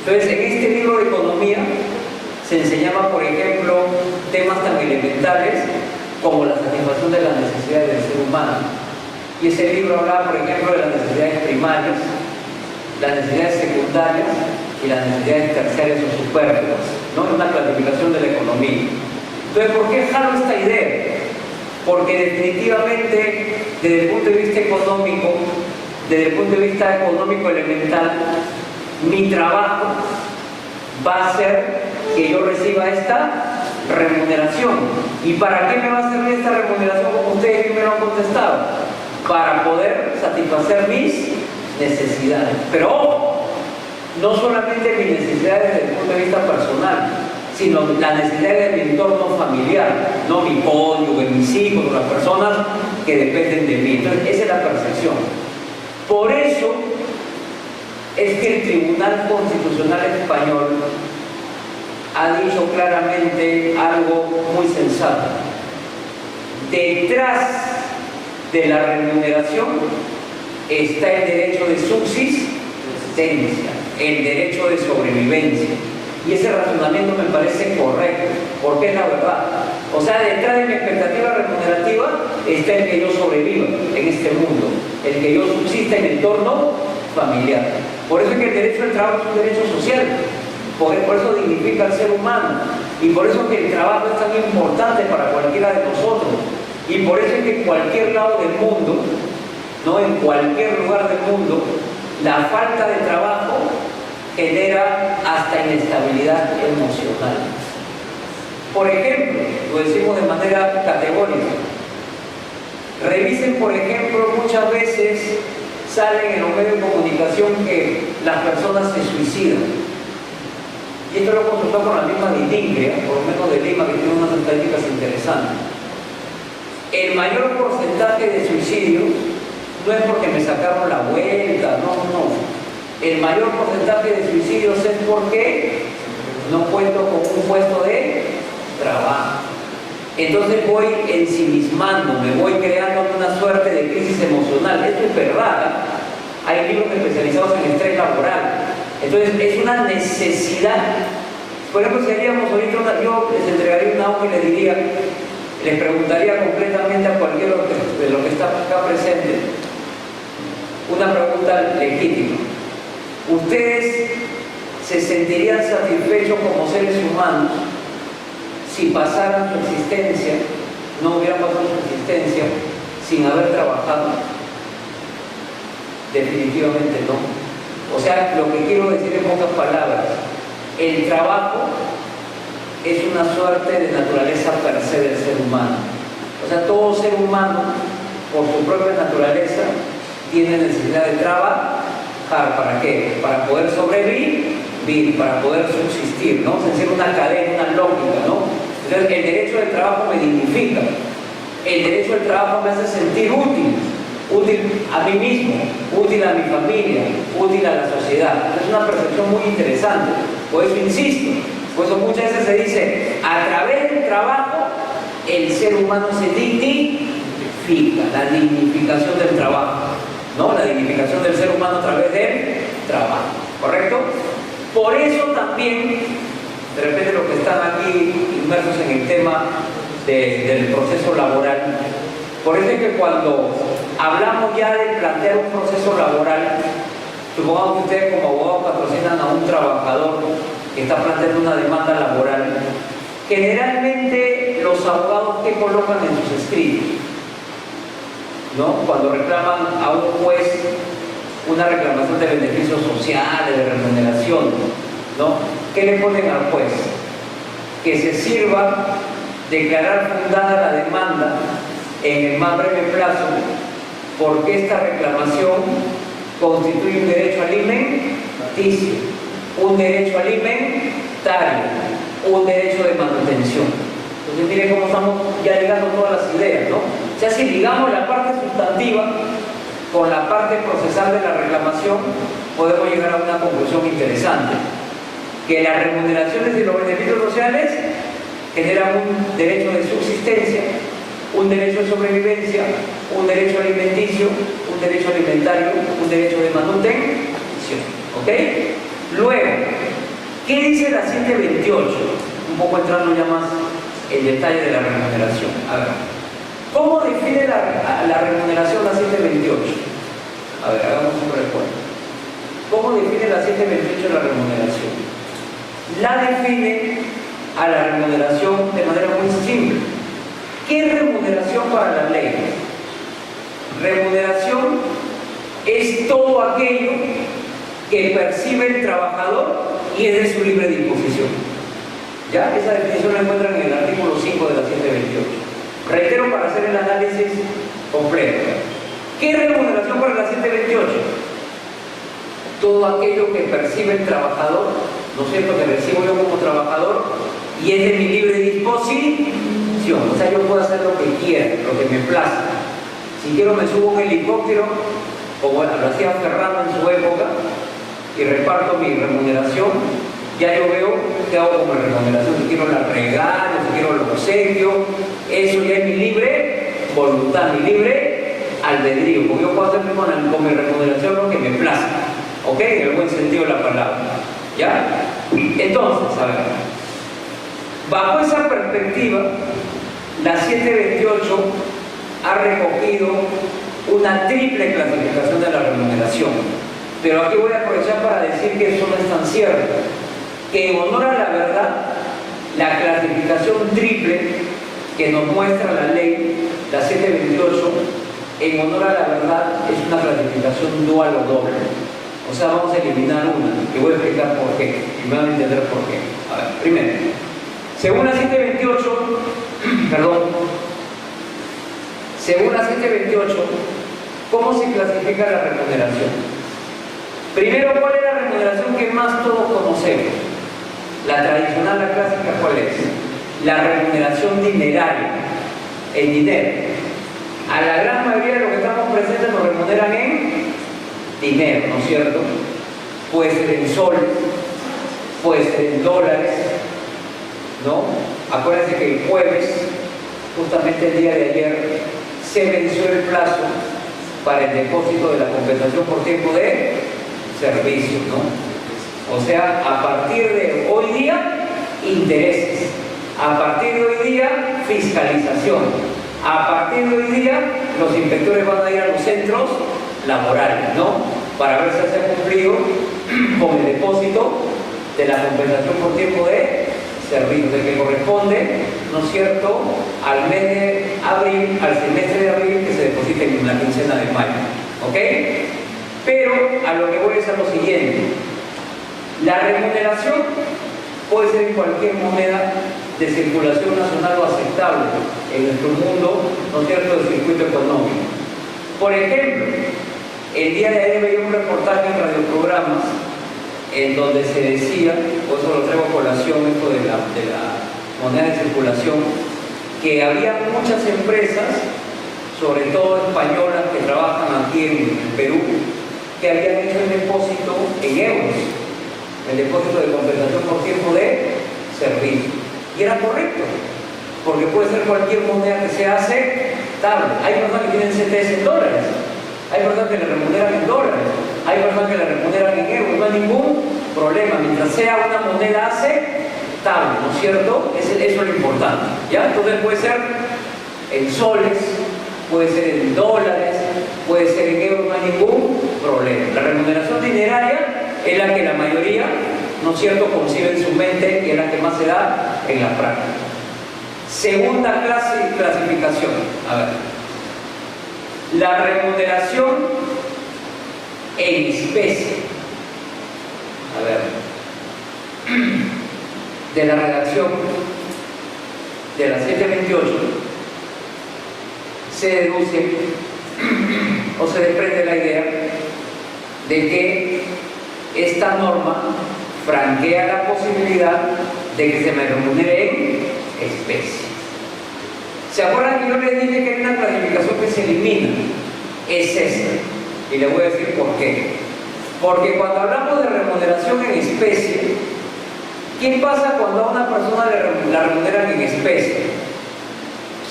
Entonces, en este libro de economía se enseñaba, por ejemplo, temas tan elementales como la satisfacción de las necesidades del ser humano. Y ese libro hablaba, por ejemplo, de las necesidades primarias, las necesidades secundarias y las necesidades terciarias o superfluas, ¿no? Es una clasificación de la economía. Entonces, ¿por qué jalo esta idea? Porque definitivamente, desde el punto de vista económico, desde el punto de vista económico elemental, mi trabajo va a ser que yo reciba esta remuneración. ¿Y para qué me va a servir esta remuneración? Como ustedes bien me lo han contestado, para poder satisfacer mis necesidades. Pero ojo, no solamente mis necesidades desde el punto de vista personal, sino las necesidades de mi entorno familiar, no mi cónyuge, mis hijos, las personas que dependen de mí. Entonces, esa es la percepción. Por eso es que el Tribunal Constitucional Español ha dicho claramente algo muy sensato. Detrás de la remuneración está el derecho de subsistencia, el derecho de sobrevivencia. Y ese razonamiento me parece correcto, porque es la verdad. O sea, detrás de mi expectativa remunerativa está el que yo sobreviva en este mundo, el que yo subsista en el entorno familiar. Por eso es que el derecho al trabajo es un derecho social, por eso dignifica al ser humano, y por eso es que el trabajo es tan importante para cualquiera de nosotros, y por eso es que en cualquier lado del mundo, ¿no?, en cualquier lugar del mundo, la falta de trabajo genera hasta inestabilidad emocional. Por ejemplo, lo decimos de manera categórica, revisen, por ejemplo, muchas veces salen en los medios de comunicación que las personas se suicidan. y esto lo he consultado con la misma de INCREA, por lo menos de Lima, que tiene unas estadísticas interesantes. El mayor porcentaje de suicidios no es porque me sacaron la vuelta, no. El mayor porcentaje de suicidios es porque no cuento con un puesto de trabajo. Entonces voy ensimismando, me voy creando una suerte de crisis emocional. Esto es verdad. Hay libros especializados en estrés laboral. Entonces es una necesidad. Por ejemplo, si haríamos ahorita yo les entregaría una hoja y les diría, les preguntaría concretamente a cualquiera de los que está acá presente una pregunta legítima. ¿Ustedes se sentirían satisfechos como seres humanos si pasaran su existencia, no hubieran pasado su existencia sin haber trabajado? Definitivamente no. O sea, lo que quiero decir en pocas palabras, el trabajo es una suerte de naturaleza per se del ser humano. O sea, todo ser humano, por su propia naturaleza, tiene necesidad de trabajar. ¿Para qué? Para poder sobrevivir, para poder subsistir, ¿no? Es decir, una cadena, una lógica, ¿no? Entonces, el derecho del trabajo me dignifica. El derecho del trabajo me hace sentir útil a mí mismo, útil a mi familia, útil a la sociedad. Es una percepción muy interesante. Por eso insisto, por eso muchas veces se dice, a través del trabajo, el ser humano se dignifica, la dignificación del trabajo, ¿no? La dignificación del ser humano a través del trabajo, ¿correcto? Por eso también, de repente los que están aquí inmersos en el tema del proceso laboral, por eso es que cuando hablamos ya de plantear un proceso laboral, supongamos que ustedes como abogados patrocinan a un trabajador que está planteando una demanda laboral, generalmente los abogados que colocan en sus escritos, ¿no? Cuando reclaman a un juez una reclamación de beneficios sociales, de remuneración, ¿no? ¿Qué le ponen al juez? Que se sirva declarar fundada la demanda en el más breve plazo, porque esta reclamación constituye un derecho alimenticio, un derecho alimentario, un derecho de manutención. Entonces miren cómo estamos ya ligando todas las ideas, ¿no? O sea, si ligamos la parte sustantiva con la parte procesal de la reclamación, podemos llegar a una conclusión interesante, que las remuneraciones y los beneficios sociales generan un derecho de subsistencia, un derecho de sobrevivencia, un derecho alimenticio, un derecho alimentario, un derecho de manutención. ¿Ok? Luego, ¿qué dice la 728? Un poco entrando ya más en detalle de la remuneración. A ver, ¿cómo define la remuneración la 728? A ver, hagamos un recuerdo. ¿Cómo define la 728 la remuneración? La define a la remuneración de manera muy simple. ¿Qué es remuneración para la ley? Remuneración es todo aquello que percibe el trabajador y es de su libre disposición. ¿Ya? Esa definición la encuentran en el artículo 5 de la 728. Reitero para hacer el análisis completo. ¿Qué es remuneración para la 728? Todo aquello que percibe el trabajador, ¿no es cierto?, que recibo yo como trabajador y es de mi libre disposición. O sea, yo puedo hacer lo que quiera, lo que me plazca. Si quiero me subo a un helicóptero, como lo hacía Ferrando en su época, y reparto mi remuneración. Ya yo veo qué hago con mi remuneración, si quiero la regalo, si quiero lo obsequio, eso ya es mi libre voluntad, mi libre albedrío, porque yo puedo hacer con mi remuneración lo que me plazca, ¿ok? En el buen sentido de la palabra, ¿ya? Entonces, a ver, bajo esa perspectiva, la 728 ha recogido una triple clasificación de la remuneración, pero aquí voy a aprovechar para decir que eso no es tan cierto. Que en honor a la verdad, la clasificación triple que nos muestra la ley, la 728, en honor a la verdad, es una clasificación dual o doble. O sea, vamos a eliminar una, que voy a explicar por qué, y me van a entender por qué. A ver, primero, según la 728, según la 728, ¿cómo se clasifica la remuneración? Primero, ¿cuál es la remuneración que más todos conocemos? La tradicional, la clásica, ¿cuál es? La remuneración dineraria, en dinero. A la gran mayoría de los que estamos presentes nos remuneran en dinero, ¿no es cierto? Puede ser en soles, puede ser en dólares, ¿no? Acuérdense que el jueves, justamente el día de ayer, se venció el plazo para el depósito de la compensación por tiempo de servicio, ¿no? O sea, a partir de hoy día, intereses. A partir de hoy día, fiscalización. A partir de hoy día, los inspectores van a ir a los centros laborales, ¿no? Para ver si se ha cumplido con el depósito de la compensación por tiempo de servicio, de que corresponde, ¿no es cierto?, al mes de abril, al semestre de abril, que se deposite en la quincena de mayo, ¿ok? Pero a lo que voy es a lo siguiente: la remuneración puede ser en cualquier moneda de circulación nacional o aceptable en nuestro mundo, ¿no es cierto?, del circuito económico. Por ejemplo, el día de ayer veía un reportaje en radioprogramas en donde se decía, por eso lo traigo a colación, esto de la moneda de circulación, que había muchas empresas, sobre todo españolas, que trabajan aquí en Perú, que habían hecho el depósito en euros, el depósito de compensación por tiempo de servicio. Y era correcto, porque puede ser cualquier moneda que se hace tarde. Hay personas que tienen CTS en dólares, hay personas que le remuneran en dólares, hay personas que le remuneran en euros, no hay ningún problema, mientras sea una moneda aceptable, ¿no es cierto? Eso es lo importante, ¿ya? Entonces puede ser en soles, puede ser en dólares, puede ser en euros, no hay ningún problema. La remuneración dineraria es la que la mayoría, ¿no es cierto?, concibe en su mente y es la que más se da en la práctica. Segunda clasificación, a ver, la remuneración en especie. A ver, de la redacción de la 728 se deduce o se desprende la idea de que esta norma franquea la posibilidad de que se me remunere en especie. ¿Se acuerdan que yo les dije que hay una clasificación que se elimina? Es esta, y les voy a decir por qué. Porque cuando hablamos de remuneración en especie, ¿qué pasa cuando a una persona la remuneran en especie?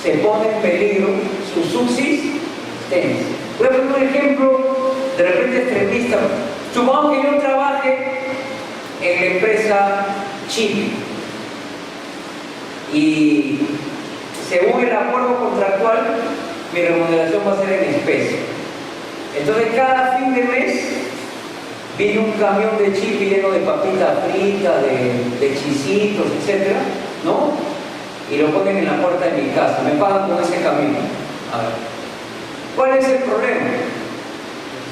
Se pone en peligro su subsistencia. Voy a poner un ejemplo de repente extremista. Supongamos que yo trabaje en la empresa Chip y según el acuerdo contractual mi remuneración va a ser en especie. Entonces cada fin de mes viene un camión de chip lleno de papita frita, de chisitos, etc., ¿no? Y lo ponen en la puerta de mi casa, me pagan con ese camión. A ver, ¿cuál es el problema?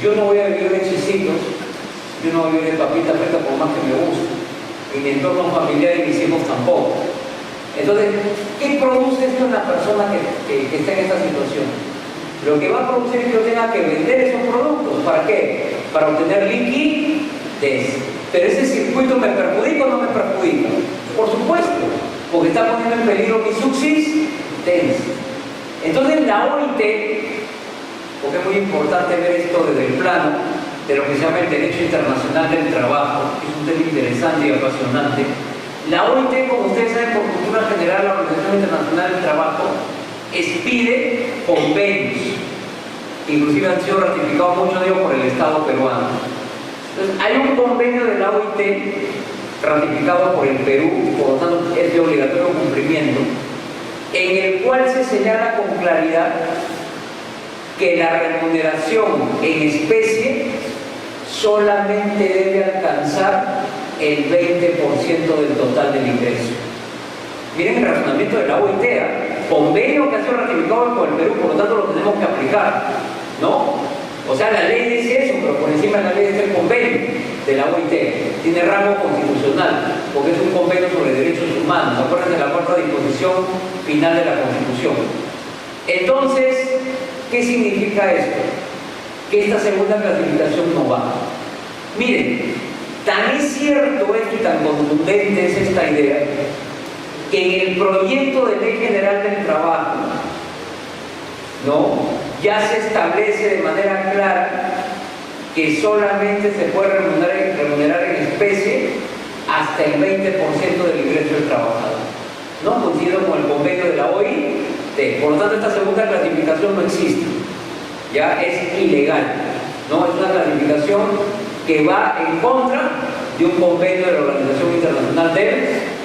Yo no voy a vivir de chisitos, yo no voy a vivir de papita frita por más que me guste, y mi entorno familiar y mis hijos tampoco. Entonces, ¿qué produce esto en la persona que está en esta situación? Lo que va a producir es que yo tenga que vender esos productos. ¿Para qué? Para obtener liquidez. Pero ese circuito ¿me perjudica o no me perjudica? Por supuesto, porque está poniendo en peligro mi subsistencia. Entonces la OIT, porque es muy importante ver esto desde el plano de lo que se llama el derecho internacional del trabajo, que es un tema interesante y apasionante. La OIT, como ustedes saben por cultura general, la Organización Internacional del Trabajo, expide convenios, inclusive han sido ratificados muchos de ellos por el Estado peruano. Entonces, hay un convenio de la OIT ratificado por el Perú, por lo tanto es de obligatorio cumplimiento, en el cual se señala con claridad que la remuneración en especie solamente debe alcanzar el 20% del total del ingreso. Miren el razonamiento de la OIT, convenio que ha sido ratificado por el Perú, por lo tanto lo tenemos que aplicar, ¿no? O sea, la ley dice eso, pero por encima de la ley está el convenio de la OIT, tiene rango constitucional, porque es un convenio sobre derechos humanos, ¿se acuerdan de la cuarta disposición final de la Constitución? Entonces, ¿qué significa esto? Que esta segunda clasificación no va. Miren, Tan es cierto esto y tan contundente es esta idea, que en el proyecto de Ley General del Trabajo, ¿no?, ya se establece de manera clara que solamente se puede remunerar en especie hasta el 20% del ingreso del trabajador. No coincido con el convenio de la OIT, por lo tanto esta segunda clasificación no existe, ya es ilegal, ¿no? Es una clasificación que va en contra de un convenio de la Organización Internacional del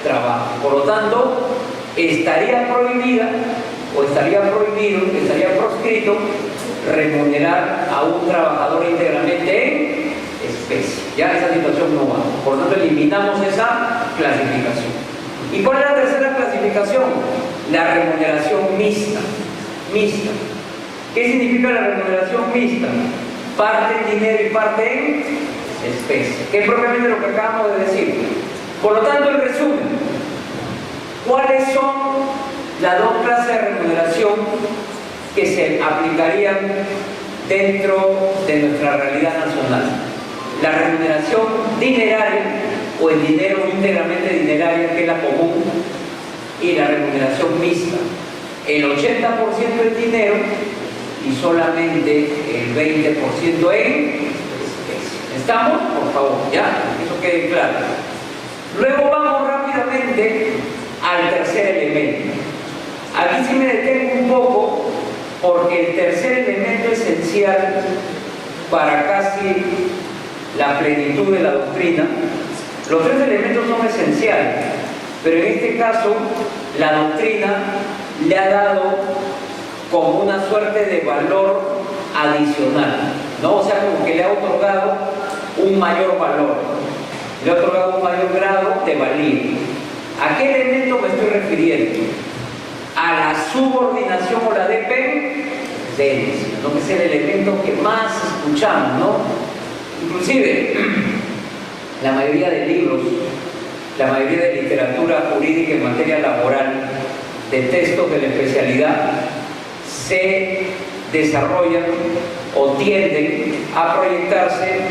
Trabajo. Por lo tanto, estaría prohibida o estaría prohibido, estaría proscrito remunerar a un trabajador íntegramente en especie. Ya esa situación no va. Por lo tanto, eliminamos esa clasificación. ¿Y cuál es la tercera clasificación? La remuneración mixta. Mixta. ¿Qué significa la remuneración mixta? Parte en dinero y parte en especie, que es propiamente lo que acabamos de decir. Por lo tanto, en resumen, ¿cuáles son las dos clases de remuneración que se aplicarían dentro de nuestra realidad nacional? La remuneración dineraria o el dinero íntegramente dineraria, que es la común, y la remuneración mixta. El 80% en dinero y solamente el 20% en especie. ¿Estamos? Por favor, ya, eso quede claro. Luego vamos rápidamente al tercer elemento. Aquí sí me detengo un poco porque el tercer elemento esencial para casi la plenitud de la doctrina, los tres elementos son esenciales, pero en este caso la doctrina le ha dado como una suerte de valor adicional, ¿no? O sea, como que le ha otorgado un mayor valor, le ha otorgado un mayor grado de valía. ¿A qué elemento me estoy refiriendo? A la subordinación o la dependencia, ¿no? Que es el elemento que más escuchamos, ¿no? Inclusive, la mayoría de libros, la mayoría de literatura jurídica en materia laboral, de textos de la especialidad, se desarrollan o tienden a proyectarse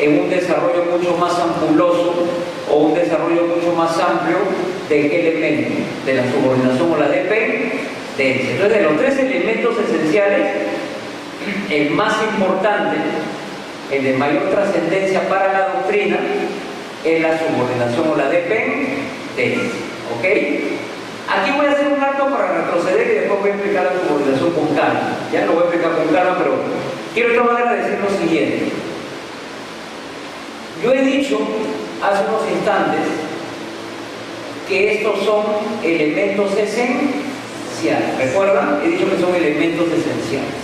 en un desarrollo mucho más ampuloso o un desarrollo mucho más amplio de qué elemento, de la subordinación o la dependencia. Entonces, de los tres elementos esenciales, el más importante, el de mayor trascendencia para la doctrina, es la subordinación o la dependencia. ¿Ok? Aquí voy a hacer un acto para retroceder y después voy a explicar la subordinación con calma. Ya lo voy a explicar con calma, pero quiero de esta manera decir lo siguiente. Yo he dicho hace unos instantes que estos son elementos esenciales. ¿Recuerdan? He dicho que son elementos esenciales.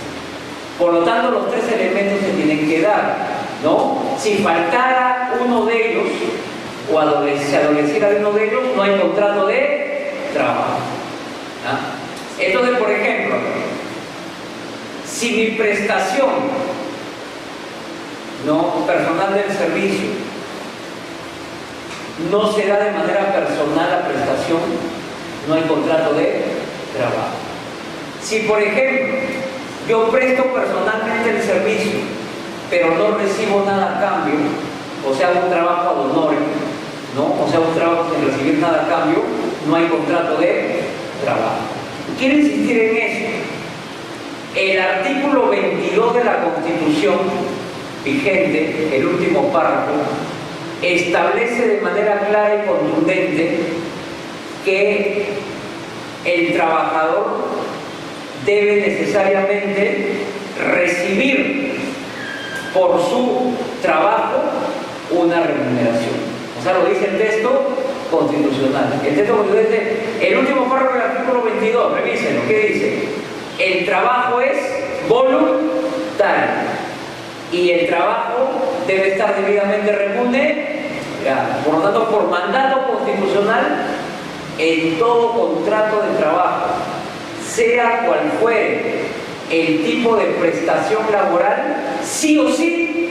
Por lo tanto, los tres elementos se tienen que dar, ¿no? Si faltara uno de ellos, o se adoleciera de uno de ellos, no hay contrato de trabajo. ¿No? Entonces, por ejemplo, si mi prestación, ¿no?, personal del servicio no se da de manera personal la prestación, no hay contrato de trabajo. Si, por ejemplo, yo presto personalmente el servicio, pero no recibo nada a cambio, o sea, un trabajo ad honorem, ¿no? O sea, un trabajo sin recibir nada a cambio, no hay contrato de trabajo. Quiero insistir en eso. El artículo 22 de la Constitución vigente, el último párrafo, establece de manera clara y contundente que el trabajador debe necesariamente recibir por su trabajo una remuneración. O sea, lo dice el texto constitucional. El texto constitucional dice, el último párrafo del artículo 22, revísenlo, ¿qué dice? El trabajo es voluntario y el trabajo debe estar debidamente remunerado. Por lo tanto, por mandato constitucional, en todo contrato de trabajo, sea cual fuere el tipo de prestación laboral, sí o sí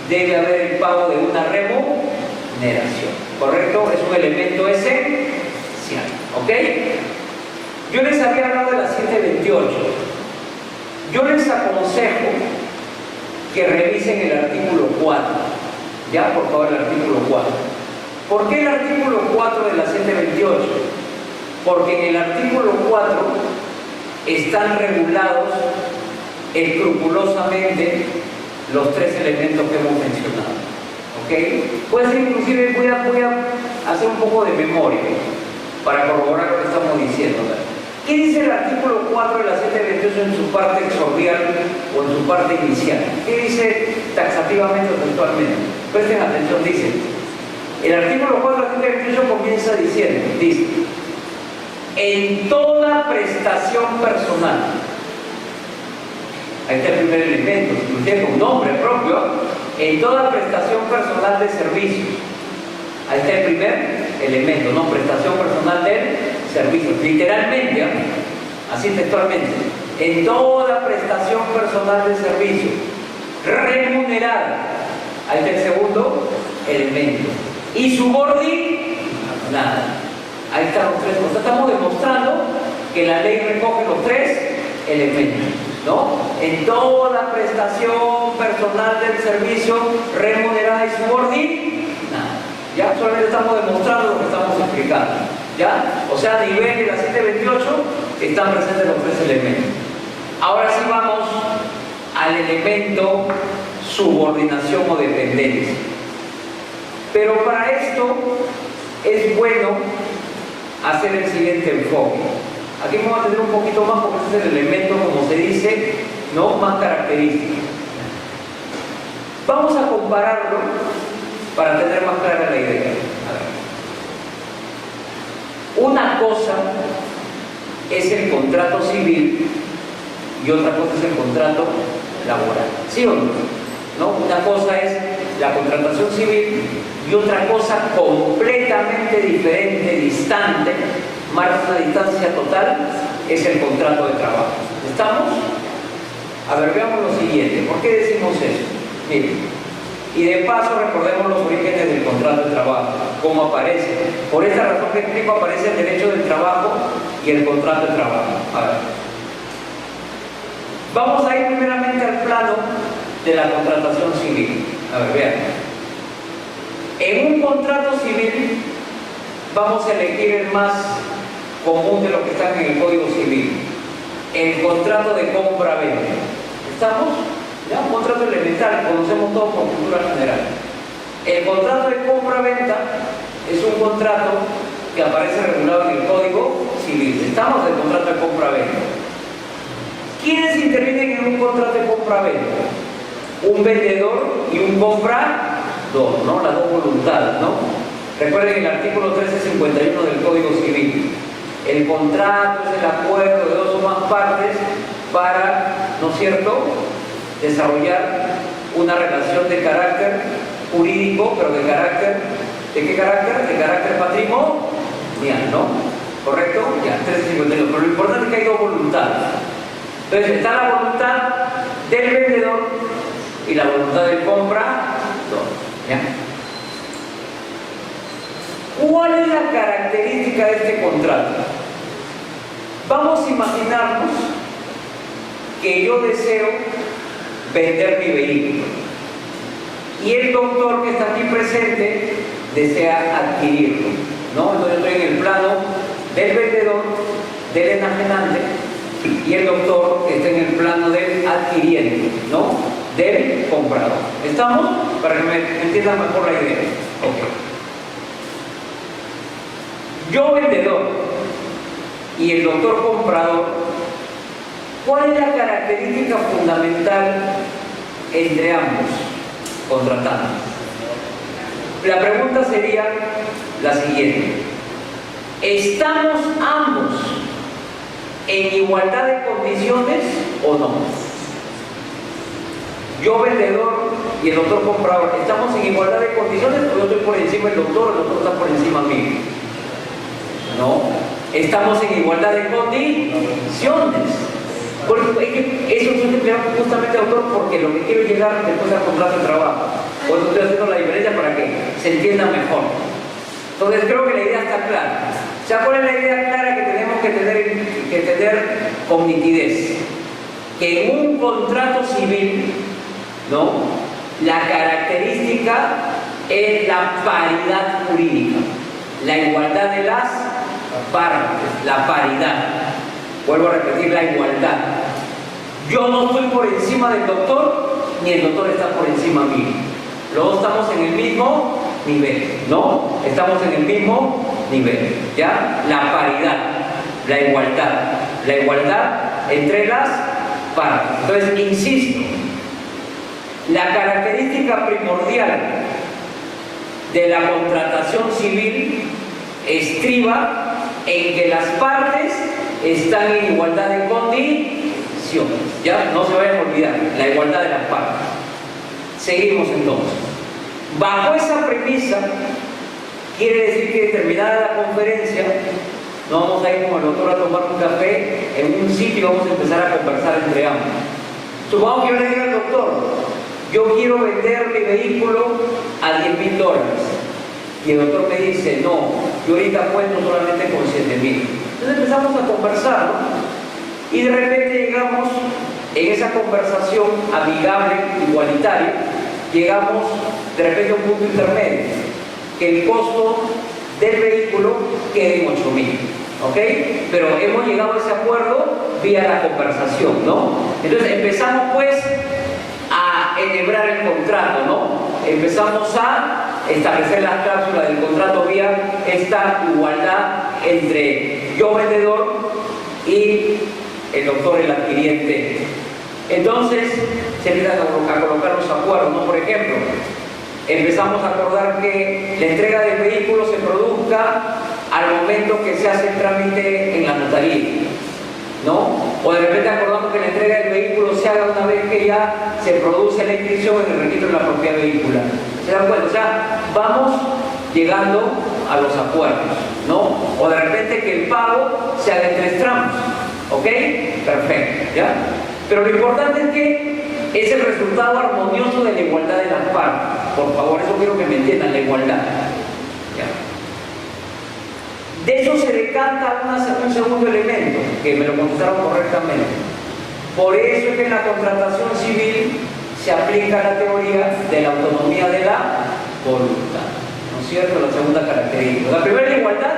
debe haber el pago de una remuneración. ¿Correcto? Es un elemento esencial. ¿Ok? Yo les había hablado de la 728. Yo les aconsejo que revisen el artículo 4. Ya, por favor, el artículo 4. ¿Por qué el artículo 4 de la 728? Porque en el artículo 4 están regulados escrupulosamente los tres elementos que hemos mencionado. ¿Ok? Puede ser, inclusive, voy a hacer un poco de memoria para corroborar lo que estamos diciendo. ¿Qué dice el artículo 4 de la 728 en su parte exordial o en su parte inicial? ¿Qué dice taxativamente o textualmente? Presten atención, dice. El artículo 4 de la 728 comienza diciendo, dice, en toda prestación personal. Ahí está el primer elemento, inclusive con nombre propio, en toda prestación personal de servicio. Ahí está el primer elemento, ¿no? Prestación personal del servicio. Literalmente, ¿eh? Así textualmente. En toda prestación personal de servicio remunerada. Ahí está el segundo elemento. Y subordinada. Ahí están los tres cosas. Estamos demostrando que la ley recoge los tres elementos, ¿no? En toda prestación personal del servicio remunerada y subordinada. Ya solamente estamos demostrando lo que estamos explicando. ¿Ya? O sea, a nivel de la 728 están presentes los tres elementos. Ahora sí vamos al elemento subordinación o dependencia. Pero para esto es bueno hacer el siguiente enfoque. Aquí vamos a tener un poquito más porque este es el elemento, como se dice, ¿no? Más característico. Vamos a compararlo para tener más clara la idea. Una cosa es el contrato civil y otra cosa es el contrato laboral. ¿Sí o no? Una cosa es la contratación civil y otra cosa completamente diferente, distante, marca una distancia total, es el contrato de trabajo. ¿Estamos? A ver, veamos lo siguiente. ¿Por qué decimos eso? Miren. Y de paso recordemos los orígenes del contrato de trabajo, cómo aparece. Por esta razón que explico, aparece el derecho del trabajo y el contrato de trabajo. A ver. Vamos a ir primeramente al plano de la contratación civil. A ver, vean. En un contrato civil vamos a elegir el más común de los que están en el Código Civil. El contrato de compra-venta. ¿Estamos? ¿Ya? Un contrato elemental, conocemos todos por cultura general. El contrato de compra-venta es un contrato que aparece regulado en el Código Civil. Estamos en el contrato de compra-venta. ¿Quiénes intervienen en un contrato de compra-venta? Un vendedor y un comprador, ¿no? Las dos voluntades, ¿no? Recuerden el artículo 1351 del Código Civil. El contrato es el acuerdo de dos o más partes para, ¿no es cierto?, desarrollar una relación de carácter jurídico, pero de carácter, ¿de qué carácter? De carácter patrimonial, ¿no? ¿Correcto? Ya, 1351. Pero lo importante es que hay dos voluntades. Entonces está la voluntad del vendedor y la voluntad del comprador. ¿Ya? ¿Cuál es la característica de este contrato? Vamos a imaginarnos que yo deseo vender mi vehículo y el doctor que está aquí presente desea adquirirlo, ¿no? Entonces estoy en el plano del vendedor, del enajenante, y el doctor que está en el plano del adquiriente, ¿no? Del comprador. ¿Estamos? Para que me entiendan mejor la idea. Ok. Yo vendedor y el doctor comprador, ¿cuál es la característica fundamental entre ambos contratantes? La pregunta sería la siguiente: ¿estamos ambos en igualdad de condiciones o no? Yo vendedor y el doctor comprador, ¿estamos en igualdad de condiciones o yo estoy por encima del doctor, el doctor está por encima mío? No, estamos en igualdad de condiciones. Porque eso es justamente, autor, porque lo que quiero llegar después al contrato de trabajo. Por eso estoy haciendo la diferencia para que se entienda mejor. Entonces creo que la idea está clara. ¿Ya cuál es la idea clara que tenemos que tener con nitidez? Que en un contrato civil, ¿no?, la característica es la paridad jurídica, la igualdad de las partes, la paridad. Vuelvo a repetir, la igualdad. Yo no estoy por encima del doctor, ni el doctor está por encima mío. Los dos estamos en el mismo nivel, ¿no? Estamos en el mismo nivel, ¿ya? La paridad, la igualdad entre las partes. Entonces, insisto, la característica primordial de la contratación civil estriba en que las partes están en igualdad de condiciones. Ya, no se vayan a olvidar, la igualdad de las partes. Seguimos entonces. Bajo esa premisa, quiere decir que terminada la conferencia, no vamos a ir con el doctor a tomar un café en un sitio y vamos a empezar a conversar entre ambos. Supongamos que yo le diga al doctor, yo quiero vender mi vehículo a $10,000. Y el doctor me dice, no, yo ahorita cuento solamente con 7,000. Entonces empezamos a conversar, ¿no? Y de repente llegamos en esa conversación amigable, igualitaria, llegamos de repente a un punto intermedio, que el costo del vehículo quede en 8,000, ¿ok? Pero hemos llegado a ese acuerdo vía la conversación, ¿no? Entonces empezamos pues a enhebrar el contrato, ¿no? Empezamos a establecer las cláusulas del contrato vía esta igualdad entre yo vendedor y el doctor, el adquiriente. Entonces se empiezan a colocar los acuerdos, ¿no? Por ejemplo, empezamos a acordar que la entrega del vehículo se produzca al momento que se hace el trámite en la notaría, ¿no? O de repente acordamos que la entrega del vehículo se haga una vez que ya se produce la inscripción en el registro de la propiedad vehicular. ¿Se dan cuenta? O sea, vamos llegando a los acuerdos, ¿no? O de repente que el pago se haga en 3 tramos, ¿ok? Perfecto, ¿ya? Pero lo importante es que es el resultado armonioso de la igualdad de las partes. Por favor, eso quiero que me entiendan, la igualdad. ¿Ya? De eso se decanta un segundo elemento, que me lo contestaron correctamente. Por eso es que en la contratación civil se aplica la teoría de la autonomía de la voluntad, ¿no es cierto? La segunda característica. La primera es la igualdad,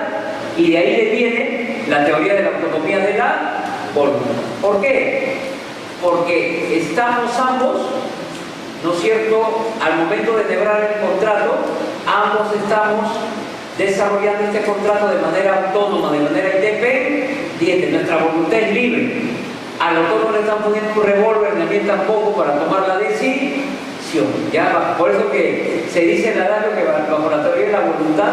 y de ahí viene la teoría de la autonomía de la voluntad. ¿Por qué? Porque estamos ambos, ¿no es cierto?, al momento de celebrar el contrato, ambos estamos desarrollando este contrato de manera autónoma, de manera independiente. Nuestra voluntad es libre. Al autor no le están poniendo un revólver, ni a mí tampoco, para tomar la decisión. ¿Ya? Por eso que se dice en la radio que bajo la teoría de la voluntad,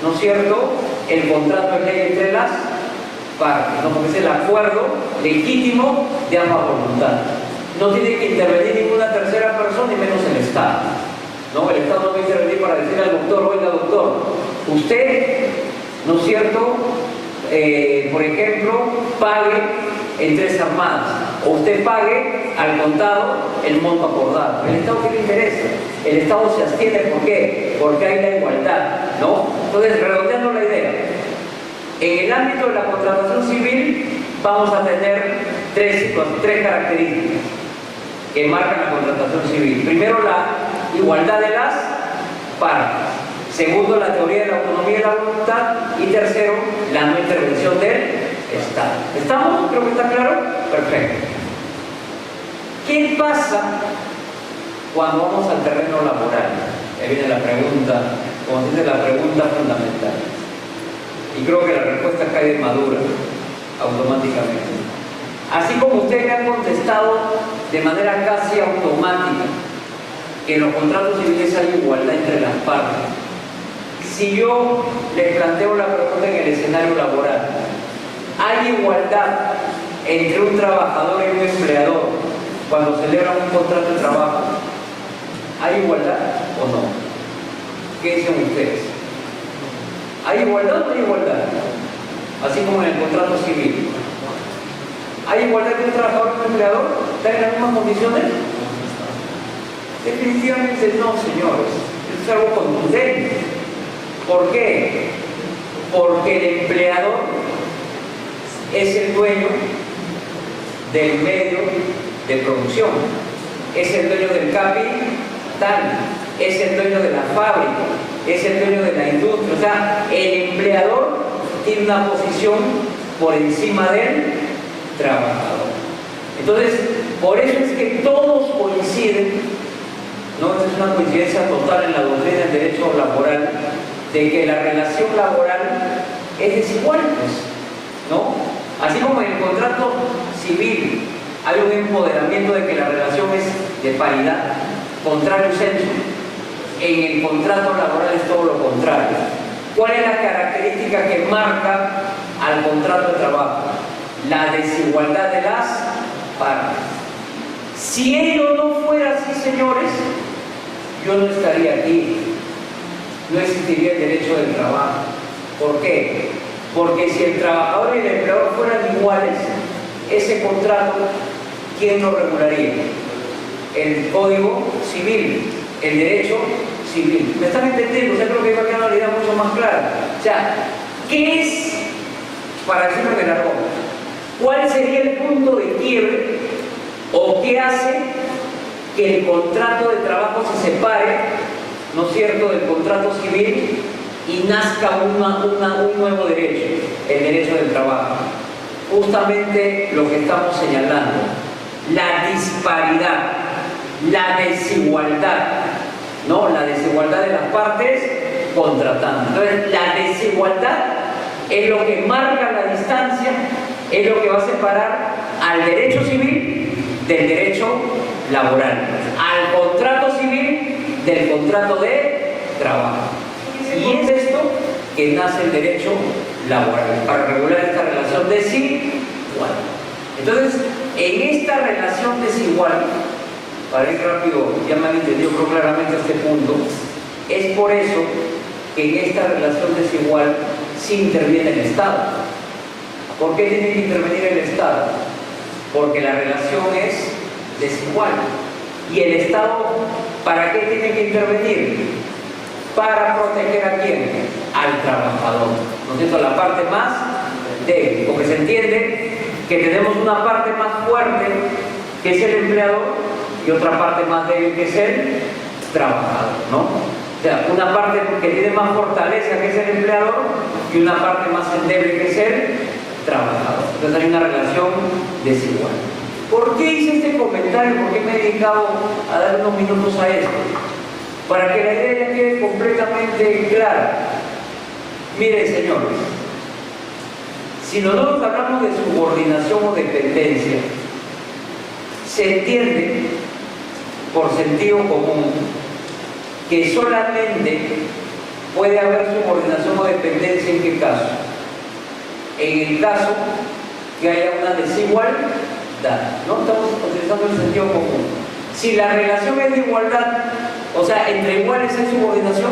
¿no es cierto?, el contrato es ley entre las partes, ¿no? Porque es el acuerdo legítimo de ambas voluntades. No tiene que intervenir ninguna tercera persona, ni menos el Estado, ¿no? El Estado no va a intervenir para decirle al doctor, oiga doctor, usted, ¿no es cierto?, por ejemplo, pague en 3 armadas, o usted pague al contado el monto acordado. ¿El Estado qué le interesa? El Estado se abstiene, ¿por qué? Porque hay la igualdad, ¿no? Entonces, redondeando la idea, en el ámbito de la contratación civil vamos a tener tres características que marcan la contratación civil. Primero, la igualdad de las partes. Segundo, la teoría de la autonomía de la voluntad. Y tercero, la no intervención del Estado. ¿Estamos? Creo que está claro. Perfecto. ¿Qué pasa cuando vamos al terreno laboral? Ahí viene la pregunta, como se dice, la pregunta fundamental. Y creo que la respuesta cae de madura automáticamente. Así como ustedes me han contestado de manera casi automática que en los contratos civiles hay igualdad entre las partes, si yo les planteo la pregunta en el escenario laboral, ¿hay igualdad entre un trabajador y un empleador cuando celebran un contrato de trabajo? ¿Hay igualdad o no? ¿Qué dicen ustedes? ¿Hay igualdad o no hay igualdad? Así como en el contrato civil. ¿Hay igualdad entre un trabajador y un empleador? ¿Están en las mismas condiciones? Definitivamente no, señores. Es algo contundente. ¿Por qué? Porque el empleador es el dueño del medio de producción, es el dueño del capital. es el dueño de la fábrica, es el dueño de la industria. O sea, el empleador tiene una posición por encima del trabajador. Entonces, por eso es que todos coinciden, ¿no? Esta es una coincidencia total en la doctrina del derecho laboral, de que la relación laboral es desigual, pues, ¿no? Así como en el contrato civil hay un empoderamiento de que la relación es de paridad, contrario censo, en el contrato laboral es todo lo contrario. ¿Cuál es la característica que marca al contrato de trabajo? La desigualdad de las partes. Si ello no fuera así, señores, yo no estaría aquí. No existiría el derecho del trabajo. ¿Por qué? Porque si el trabajador y el empleador fueran iguales, ese contrato, ¿quién lo regularía? El Código Civil, el derecho civil. ¿Me están entendiendo? O sea, creo que iba a quedar una idea mucho más clara. O sea, ¿qué es, para decirlo de la Roma, cuál sería el punto de quiebre o qué hace que el contrato de trabajo se separe, ¿no es cierto?, del contrato civil y nazca un nuevo derecho, el derecho del trabajo? Justamente lo que estamos señalando, la disparidad, la desigualdad, ¿no? La desigualdad de las partes contratantes. Entonces, la desigualdad es lo que marca la distancia, es lo que va a separar al derecho civil del derecho laboral, al contrato civil del contrato de trabajo. Y es esto que nace el derecho laboral, para regular esta relación desigual. Entonces, en esta relación desigual, para ir rápido, ya me han entendido creo claramente este punto, es por eso que en esta relación desigual sí interviene el Estado. ¿Por qué tiene que intervenir el Estado? Porque la relación es desigual. ¿Y el Estado para qué tiene que intervenir? Para proteger a quién? Al trabajador. ¿No es cierto? La parte más débil. Porque se entiende que tenemos una parte más fuerte que es el empleador y otra parte más débil que es el trabajador, ¿no? O sea, una parte que tiene más fortaleza que es el empleador y una parte más endeble que es el trabajador. Entonces hay una relación desigual. ¿Por qué hice este comentario? ¿Por qué me he dedicado a dar unos minutos a esto? Para que la idea ya quede completamente clara. Miren, señores, si nosotros hablamos de subordinación o dependencia, se entiende por sentido común que solamente puede haber subordinación o dependencia. ¿En qué caso? En el caso que haya una desigualdad, ¿no? Estamos utilizando el sentido común. Si la relación es de igualdad, o sea, entre iguales hay subordinación,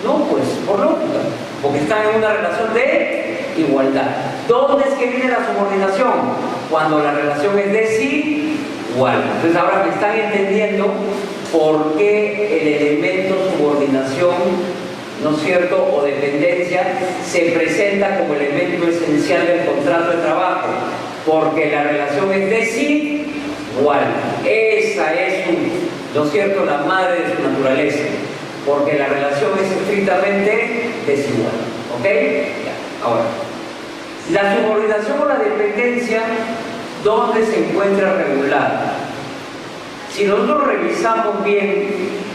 no, pues por lógica, porque están en una relación de igualdad. ¿Dónde es que viene la subordinación? Cuando la relación es desigual. Entonces ahora me están entendiendo por qué el elemento subordinación, ¿no es cierto?, o dependencia se presenta como elemento esencial del contrato de trabajo, porque la relación es desigual. Esa es ¿no es cierto?, la madre de su naturaleza, porque la relación es estrictamente desigual. ¿Ok? Ya, ahora, la subordinación o la dependencia, ¿dónde se encuentra regulada? Si nosotros revisamos bien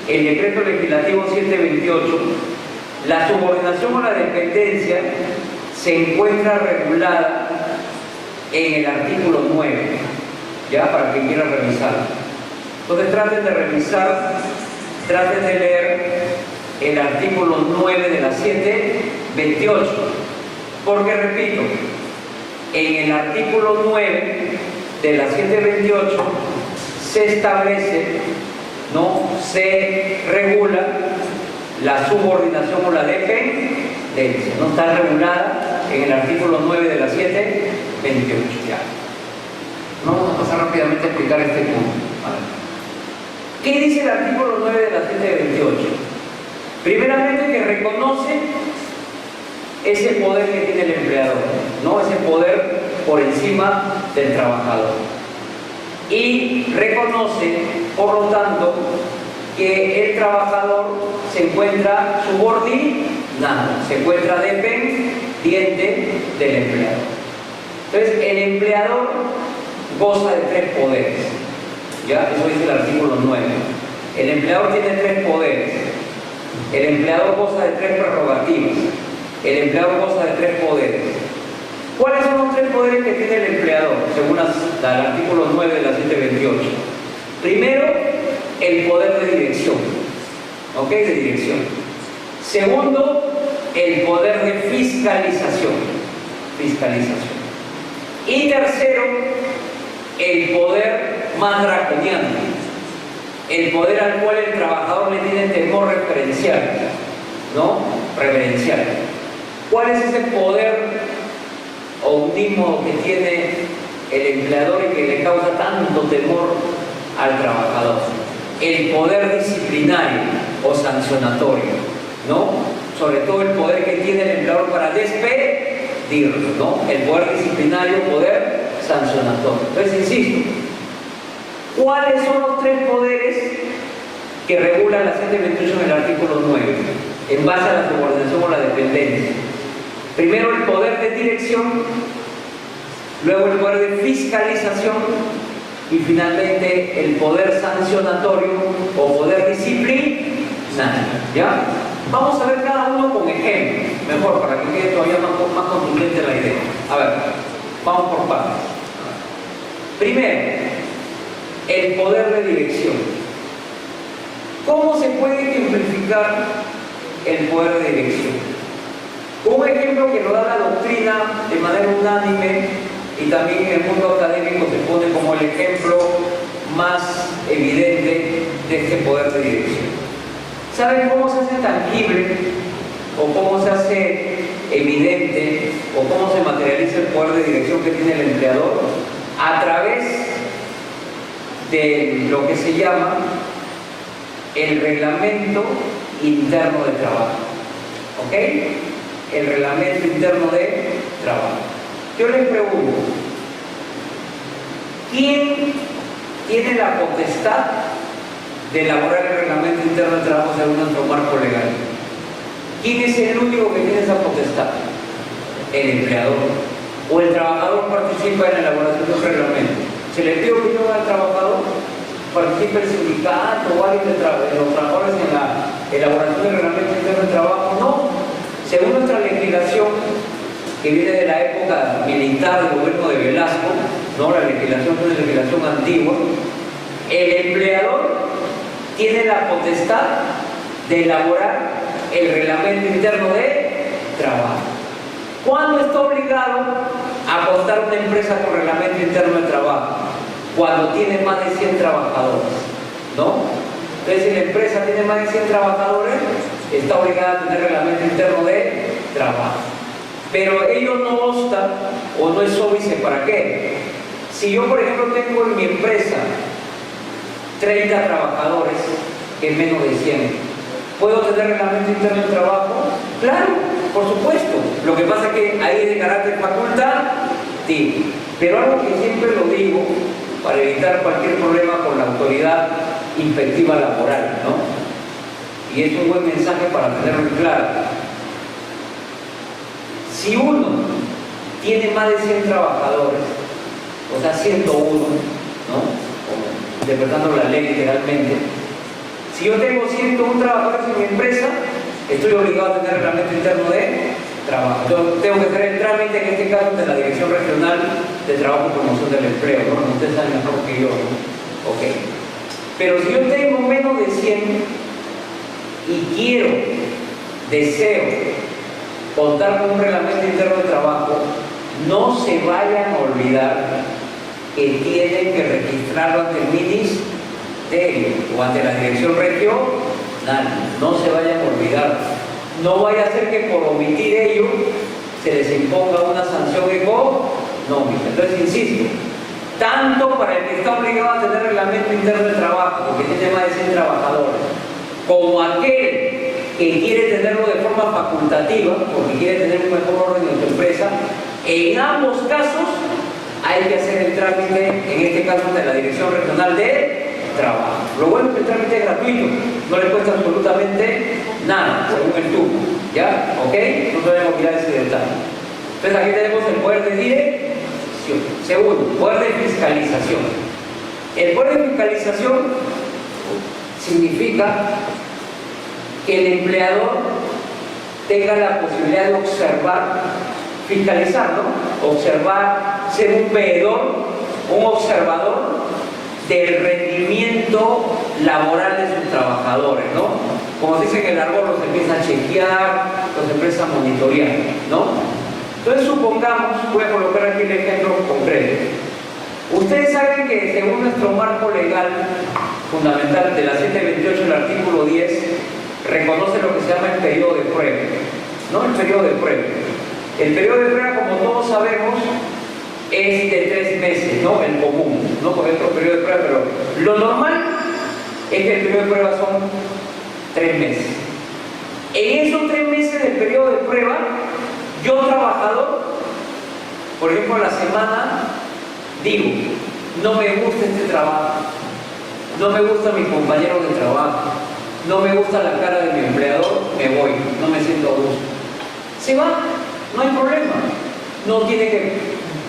el decreto legislativo 728, la subordinación o la dependencia se encuentra regulada en el artículo 9, ya para quien quiera revisar. Entonces traten de revisar, traten de leer el artículo 9 de la 728, porque repito, en el artículo 9 de la 728 se establece, ¿no?, se regula la subordinación o la dependencia. No está regulada en el artículo 9 de la 728. Ya. Vamos a pasar rápidamente a explicar este punto. ¿Qué dice el artículo 9 de la 728? Primeramente, que reconoce ese poder que tiene el empleador, ¿no?, ese poder por encima del trabajador. Y reconoce, por lo tanto, que el trabajador se encuentra subordinado, se encuentra dependiente del empleador. Entonces, el empleador goza de 3 poderes. ¿Ya? Eso dice el artículo 9. El empleador tiene 3 poderes. El empleador goza de 3 prerrogativas. El empleador goza de 3 poderes. ¿Cuáles son los 3 poderes que tiene el empleador, según el artículo 9 de la 728? Primero, el poder de dirección. ¿Ok? De dirección. Segundo, el poder de fiscalización. Fiscalización. Y tercero, el poder más draconiano, el poder al cual el trabajador le tiene temor referencial, ¿no? Reverencial. ¿Cuál es ese poder omnímodo que tiene el empleador y que le causa tanto temor al trabajador? El poder disciplinario o sancionatorio, ¿no? Sobre todo el poder que tiene el empleador para despedirlo, ¿no? El poder disciplinario, poder sancionatorio. Entonces, insisto, ¿cuáles son los 3 poderes que regula la 728 en el artículo 9 en base a la subordinación o la dependencia? Primero, el poder de dirección, luego el poder de fiscalización y finalmente el poder sancionatorio o poder disciplinario. ¿Ya? Vamos a ver cada uno con ejemplo, mejor, para que quede todavía más contundente la idea. A ver, vamos por partes. Primero, el poder de dirección. ¿Cómo se puede ejemplificar el poder de dirección? Un ejemplo que nos da la doctrina de manera unánime y también en el mundo académico se pone como el ejemplo más evidente de este poder de dirección. ¿Saben cómo se hace tangible o cómo se hace evidente o cómo se materializa el poder de dirección que tiene el empleador? A través de lo que se llama el reglamento interno de trabajo. ¿Ok? El reglamento interno de trabajo. Yo les pregunto, ¿quién tiene la potestad de elaborar el reglamento interno de trabajo según nuestro marco legal? ¿Quién es el único que tiene esa potestad? El empleador. ¿O el trabajador participa en la elaboración de un reglamento? ¿Se le pide opinión al trabajador? ¿Participa el sindicato o alguien de los trabajadores en la elaboración del reglamento interno de trabajo? No. Según nuestra legislación, que viene de la época militar del gobierno de Velasco, ¿no? La legislación es una legislación antigua, el empleador tiene la potestad de elaborar el reglamento interno de trabajo. ¿Cuándo está obligado a contar una empresa con reglamento interno de trabajo? Cuando tiene más de 100 trabajadores, ¿no? Entonces, si la empresa tiene más de 100 trabajadores, está obligada a tener reglamento interno de trabajo. Pero ello no obsta o no es óbice para qué. Si yo, por ejemplo, tengo en mi empresa 30 trabajadores, que es menos de 100, ¿puedo tener reglamento interno de trabajo? Claro, por supuesto. Lo que pasa es que ahí es de carácter facultativo. Pero algo que siempre lo digo, para evitar cualquier problema con la autoridad inspectiva laboral, ¿no? Y es un buen mensaje para tenerlo claro. Si uno tiene más de 100 trabajadores, o sea, 101, ¿no? Interpretando la ley literalmente, si yo tengo 101 trabajadores en mi empresa, estoy obligado a tener reglamento interno de trabajo. Yo tengo que hacer el trámite, en este caso, de la Dirección Regional de Trabajo y Promoción del Empleo, ¿no? Ustedes saben mejor que yo, ¿no? Ok. Pero si yo tengo menos de 100 y deseo contar con un reglamento interno de trabajo, no se vayan a olvidar que tienen que registrarlo ante el ministerio o ante la Dirección Regional. No se vayan a olvidar. No vaya a ser que por omitir ello se les imponga una sanción económica. Entonces, insisto, tanto para el que está obligado a tener reglamento interno de trabajo, porque tiene más de 100 trabajadores, como aquel que quiere tenerlo de forma facultativa, porque quiere tener un mejor orden en su empresa, en ambos casos hay que hacer el trámite, en este caso de la Dirección Regional de trabajo. Lo bueno es que el trámite es gratuito, no le cuesta absolutamente nada, según el turno, ¿ya? ¿Ok? No debemos olvidar ese detalle. Entonces aquí tenemos el poder de dirección. Segundo, poder de fiscalización. El poder de fiscalización significa que el empleador tenga la posibilidad de observar, fiscalizar, ¿no? Observar, ser un veedor, un observador del rendimiento laboral de sus trabajadores, ¿no? Como se dice en el argot, los empieza a chequear, los empieza a monitorear, ¿no? Entonces supongamos, voy a colocar aquí el ejemplo concreto. Ustedes saben que según nuestro marco legal fundamental de la 728, el artículo 10, reconoce lo que se llama el periodo de prueba, ¿no? El periodo de prueba. El periodo de prueba, como todos sabemos, es de 3 meses, ¿no? El común, ¿no? Con otro periodo de prueba, pero lo normal es que el periodo de prueba son 3 meses. En esos 3 meses del periodo de prueba, yo trabajador, por ejemplo, a la semana, digo, no me gusta este trabajo, no me gustan mis compañeros de trabajo, no me gusta la cara de mi empleador, me voy, no me siento a gusto. Se va, no hay problema. No tiene que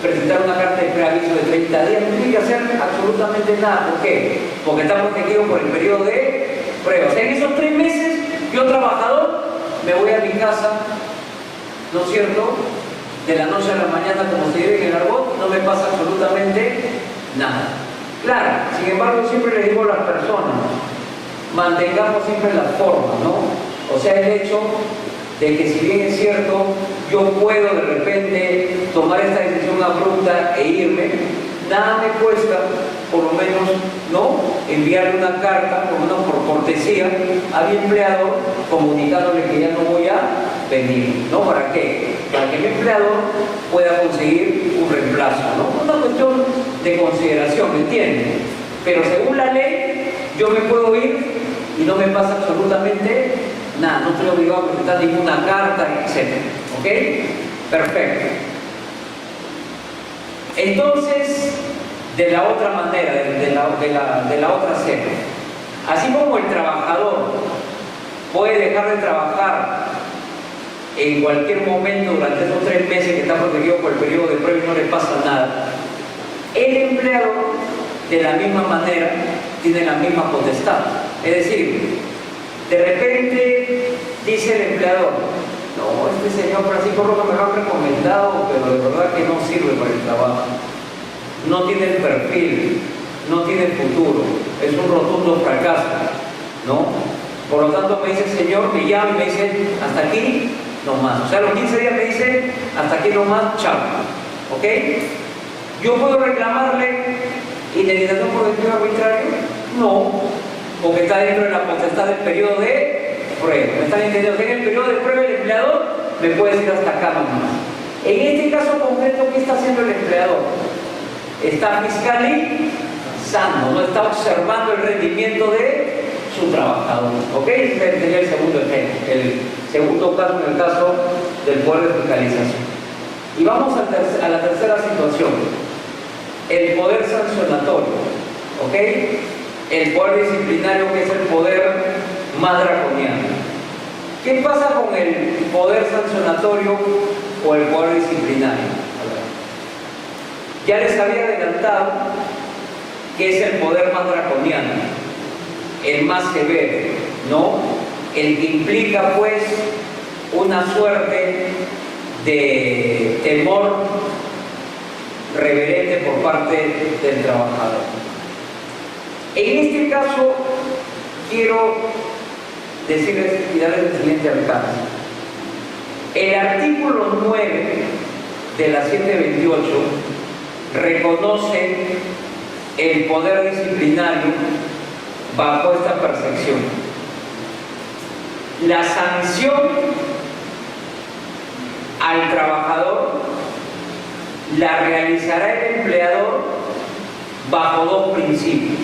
presentar una carta de preaviso de 30 días, no tiene que hacer absolutamente nada. ¿Por qué? Porque está protegido por el periodo de prueba. O sea, en esos 3 meses, yo trabajador, me voy a mi casa, ¿no es cierto? De la noche a la mañana, como se dice en el argot, no me pasa absolutamente nada. Claro, sin embargo, siempre le digo a las personas, mantengamos siempre la forma, ¿no? O sea, el hecho de que si bien es cierto, yo puedo de repente tomar esta decisión abrupta e irme, nada me cuesta, por lo menos, ¿no? Enviarle una carta, por lo menos por cortesía, a mi empleador, comunicándole que ya no voy a venir, ¿no? ¿Para qué? Para que mi empleador pueda conseguir un reemplazo, ¿no? Una cuestión de consideración, ¿me entienden? Pero según la ley, yo me puedo ir y no me pasa absolutamente nada, no estoy obligado a presentar ninguna carta, etc. ¿Ok? Perfecto. Entonces, de la otra manera, de la otra serie, así como el trabajador puede dejar de trabajar en cualquier momento durante esos 3 meses que está protegido por el periodo de prueba y no le pasa nada, el empleador de la misma manera tiene la misma potestad. Es decir, de repente dice el empleador, no, este señor Francisco Roca me lo ha recomendado, pero de verdad que no sirve para el trabajo, no tiene el perfil, no tiene el futuro, es un rotundo fracaso, ¿no? Por lo tanto me dice el señor, me llama y me dice, hasta aquí no más. O sea, a los 15 días me dice, hasta aquí no más, chao. ¿Ok? ¿Yo puedo reclamarle indemnización por despido arbitrario? No, porque está dentro de la potestad del periodo de prueba. ¿Me están entendiendo? En el periodo de prueba el empleador me puede decir hasta acá nomás. En este caso concreto, ¿qué está haciendo el empleador? Está fiscalizando, no está observando el rendimiento de su trabajador. ¿Ok? Este sería el segundo ejemplo, el segundo caso en el caso del poder de fiscalización. Y vamos a la tercera situación, el poder sancionatorio. ¿Ok? El poder disciplinario, que es el poder más draconiano. ¿Qué pasa con el poder sancionatorio o el poder disciplinario? Ya les había adelantado que es el poder más draconiano, el más severo, ¿no? El que implica, pues, una suerte de temor reverente por parte del trabajador. En este caso, quiero decirles y darles el siguiente alcance. El artículo 9 de la 728 reconoce el poder disciplinario bajo esta percepción. La sanción al trabajador la realizará el empleador bajo 2 principios: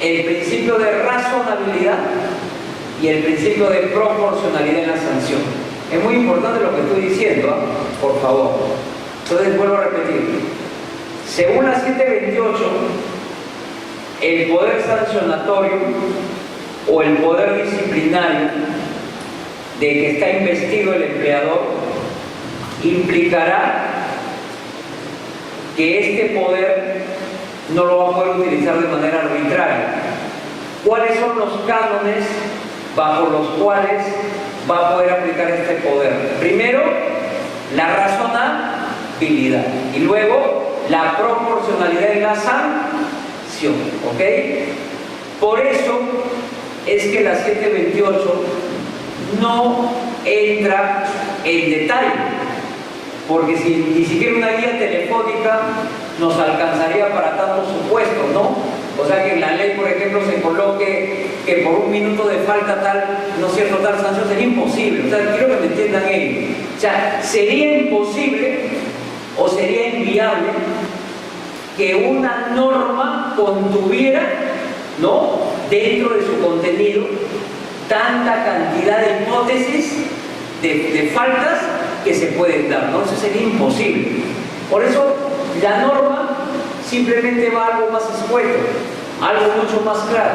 el principio de razonabilidad y el principio de proporcionalidad en la sanción. Es muy importante lo que estoy diciendo, ¿eh? Por favor. Entonces vuelvo a repetir. Según la 728, el poder sancionatorio o el poder disciplinario de que está investido el empleador implicará que este poder no lo va a poder utilizar de manera arbitraria. ¿Cuáles son los cánones bajo los cuales va a poder aplicar este poder? Primero, la razonabilidad y luego la proporcionalidad en la sanción, ¿ok? Por eso es que la 728 no entra en detalle, porque si ni siquiera una guía telefónica nos alcanzaría para tantos supuestos, ¿no? O sea, que en la ley, por ejemplo, se coloque que por un minuto de falta tal, no es cierto, tal sanción, sería imposible. O sea, quiero que me entiendan ellos. O sea, sería imposible o sería inviable que una norma contuviera, ¿no?, dentro de su contenido tanta cantidad de hipótesis de faltas que se pueden dar, ¿no? Eso sería imposible. Por eso la norma simplemente va a algo más escueto, algo mucho más claro.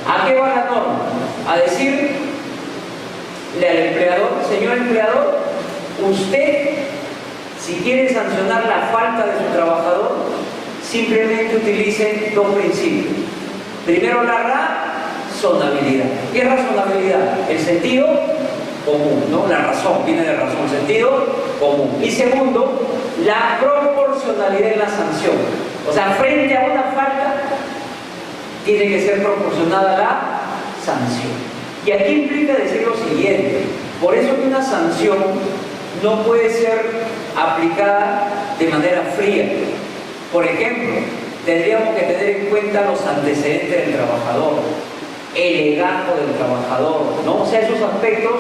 ¿A qué va la norma? A decirle al empleador: señor empleador, usted, si quiere sancionar la falta de su trabajador, simplemente utilice dos principios. Primero, la razonabilidad. ¿Qué es razonabilidad? El sentido común, ¿no? La razón, viene de razón, sentido común. Y segundo, la proporcionalidad en la sanción. O sea, frente a una falta, tiene que ser proporcionada la sanción. Y aquí implica decir lo siguiente: por eso que una sanción no puede ser aplicada de manera fría. Por ejemplo, tendríamos que tener en cuenta los antecedentes del trabajador, el legajo del trabajador, ¿no? O sea, esos aspectos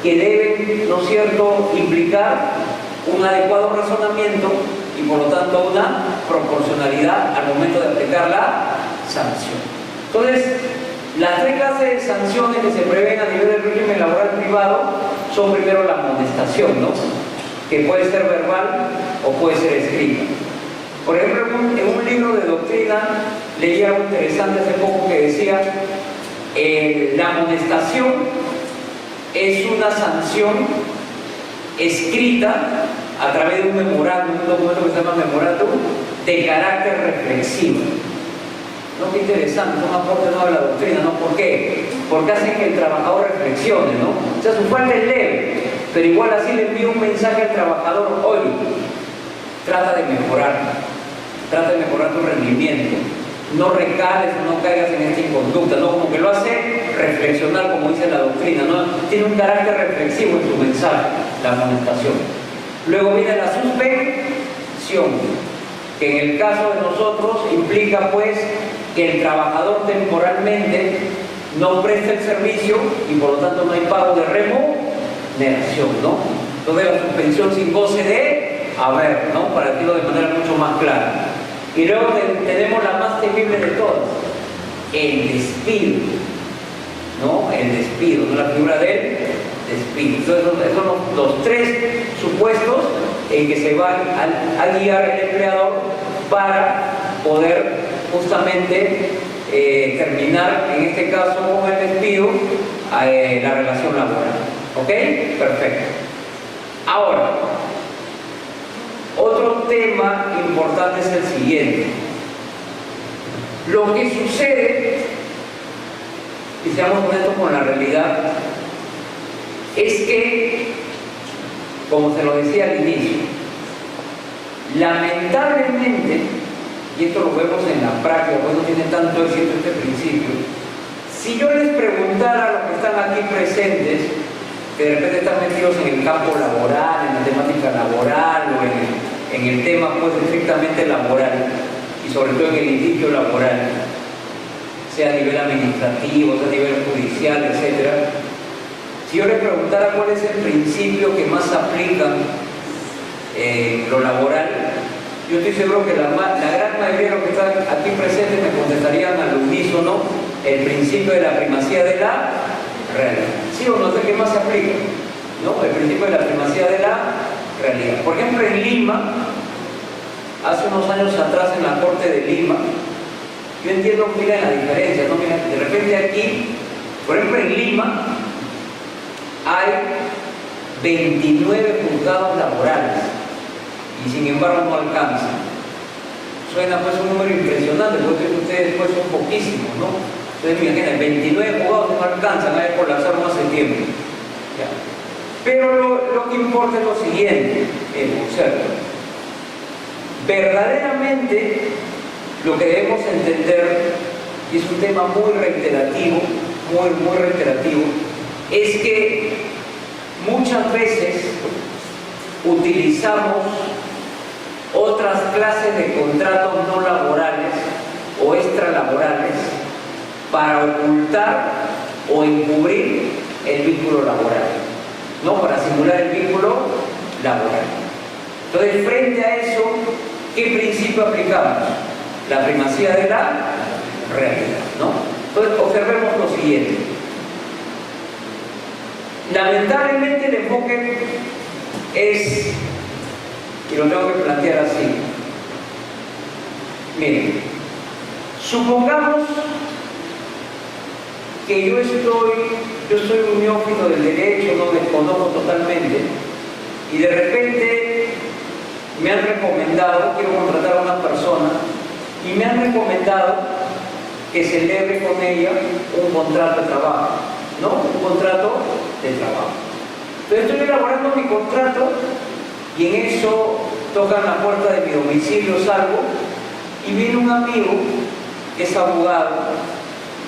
que deben, ¿no es cierto?, implicar un adecuado razonamiento y por lo tanto una proporcionalidad al momento de aplicar la sanción. Entonces, las tres clases de sanciones que se prevén a nivel del régimen laboral privado son primero la amonestación, ¿no?, que puede ser verbal o puede ser escrita. Por ejemplo, en un libro de doctrina leí algo interesante hace poco que decía: la amonestación es una sanción escrita a través de un memorándum, un documento que se llama memorándum de carácter reflexivo. ¿No? Qué interesante, es un aporte nuevo a la doctrina, ¿no? ¿Por qué? Porque hacen que el trabajador reflexione, ¿no? O sea, su falta es leve, pero igual así le envía un mensaje al trabajador: oye, trata de mejorar tu rendimiento, no recales o no caigas en esta inconducta, ¿no? Como que lo hace reflexionar, como dice la doctrina, ¿no? Tiene un carácter reflexivo en su mensaje, la amonestación. Luego viene la suspensión, que en el caso de nosotros implica pues que el trabajador temporalmente no presta el servicio y por lo tanto no hay pago de remuneración, ¿no? Entonces la suspensión sin goce de haber, ¿no?, para decirlo de manera mucho más clara. Y luego tenemos la más temible de todas, el despido, ¿no? El despido, ¿no?, la figura del despido. Entonces, esos son los tres supuestos en que se va a guiar el empleador para poder justamente terminar, en este caso con el despido, la relación laboral. ¿Ok? Perfecto. Ahora, otro tema importante es el siguiente. Lo que sucede, y seamos honestos con la realidad, es que, como se lo decía al inicio, lamentablemente, y esto lo vemos en la práctica, pues no tiene tanto éxito este principio, si yo les preguntara a los que están aquí presentes, que de repente están metidos en el campo laboral, en la temática laboral o en el tema pues estrictamente laboral y sobre todo en el litigio laboral, sea a nivel administrativo, sea a nivel judicial, etc. Si yo les preguntara cuál es el principio que más aplica lo laboral, yo estoy seguro que la gran mayoría de los que están aquí presentes me contestarían al unísono el principio de la primacía de la realidad. ¿Sí o no? ¿De qué más se aplica? ¿No? El principio de la primacía de la realidad. Por ejemplo, en Lima, hace unos años atrás en la Corte de Lima, yo entiendo, mira la diferencia, ¿no? Mira, de repente aquí, por ejemplo en Lima, hay 29 juzgados laborales y sin embargo no alcanza. Suena pues un número impresionante, porque ustedes pues son poquísimos, ¿no? Entonces imagínense, 29 juzgados no alcanzan, hay que colapsar más el tiempo. ¿Ya? Pero lo que importa es lo siguiente, observa. Verdaderamente lo que debemos entender, y es un tema muy reiterativo, muy reiterativo, es que muchas veces utilizamos otras clases de contratos no laborales o extralaborales para ocultar o encubrir el vínculo laboral, ¿no? Para simular el vínculo laboral. Entonces, frente a eso, ¿qué principio aplicamos? La primacía de la realidad, ¿no? Entonces, observemos lo siguiente. Lamentablemente el enfoque es, y lo tengo que plantear así. Miren, supongamos que yo soy un neófito del derecho, no desconozco totalmente, y de repente me han recomendado, quiero contratar a una persona, y me han recomendado que celebre con ella un contrato de trabajo, ¿no? Un contrato de trabajo. Entonces estoy elaborando mi contrato y en eso tocan la puerta de mi domicilio, salgo y viene un amigo que es abogado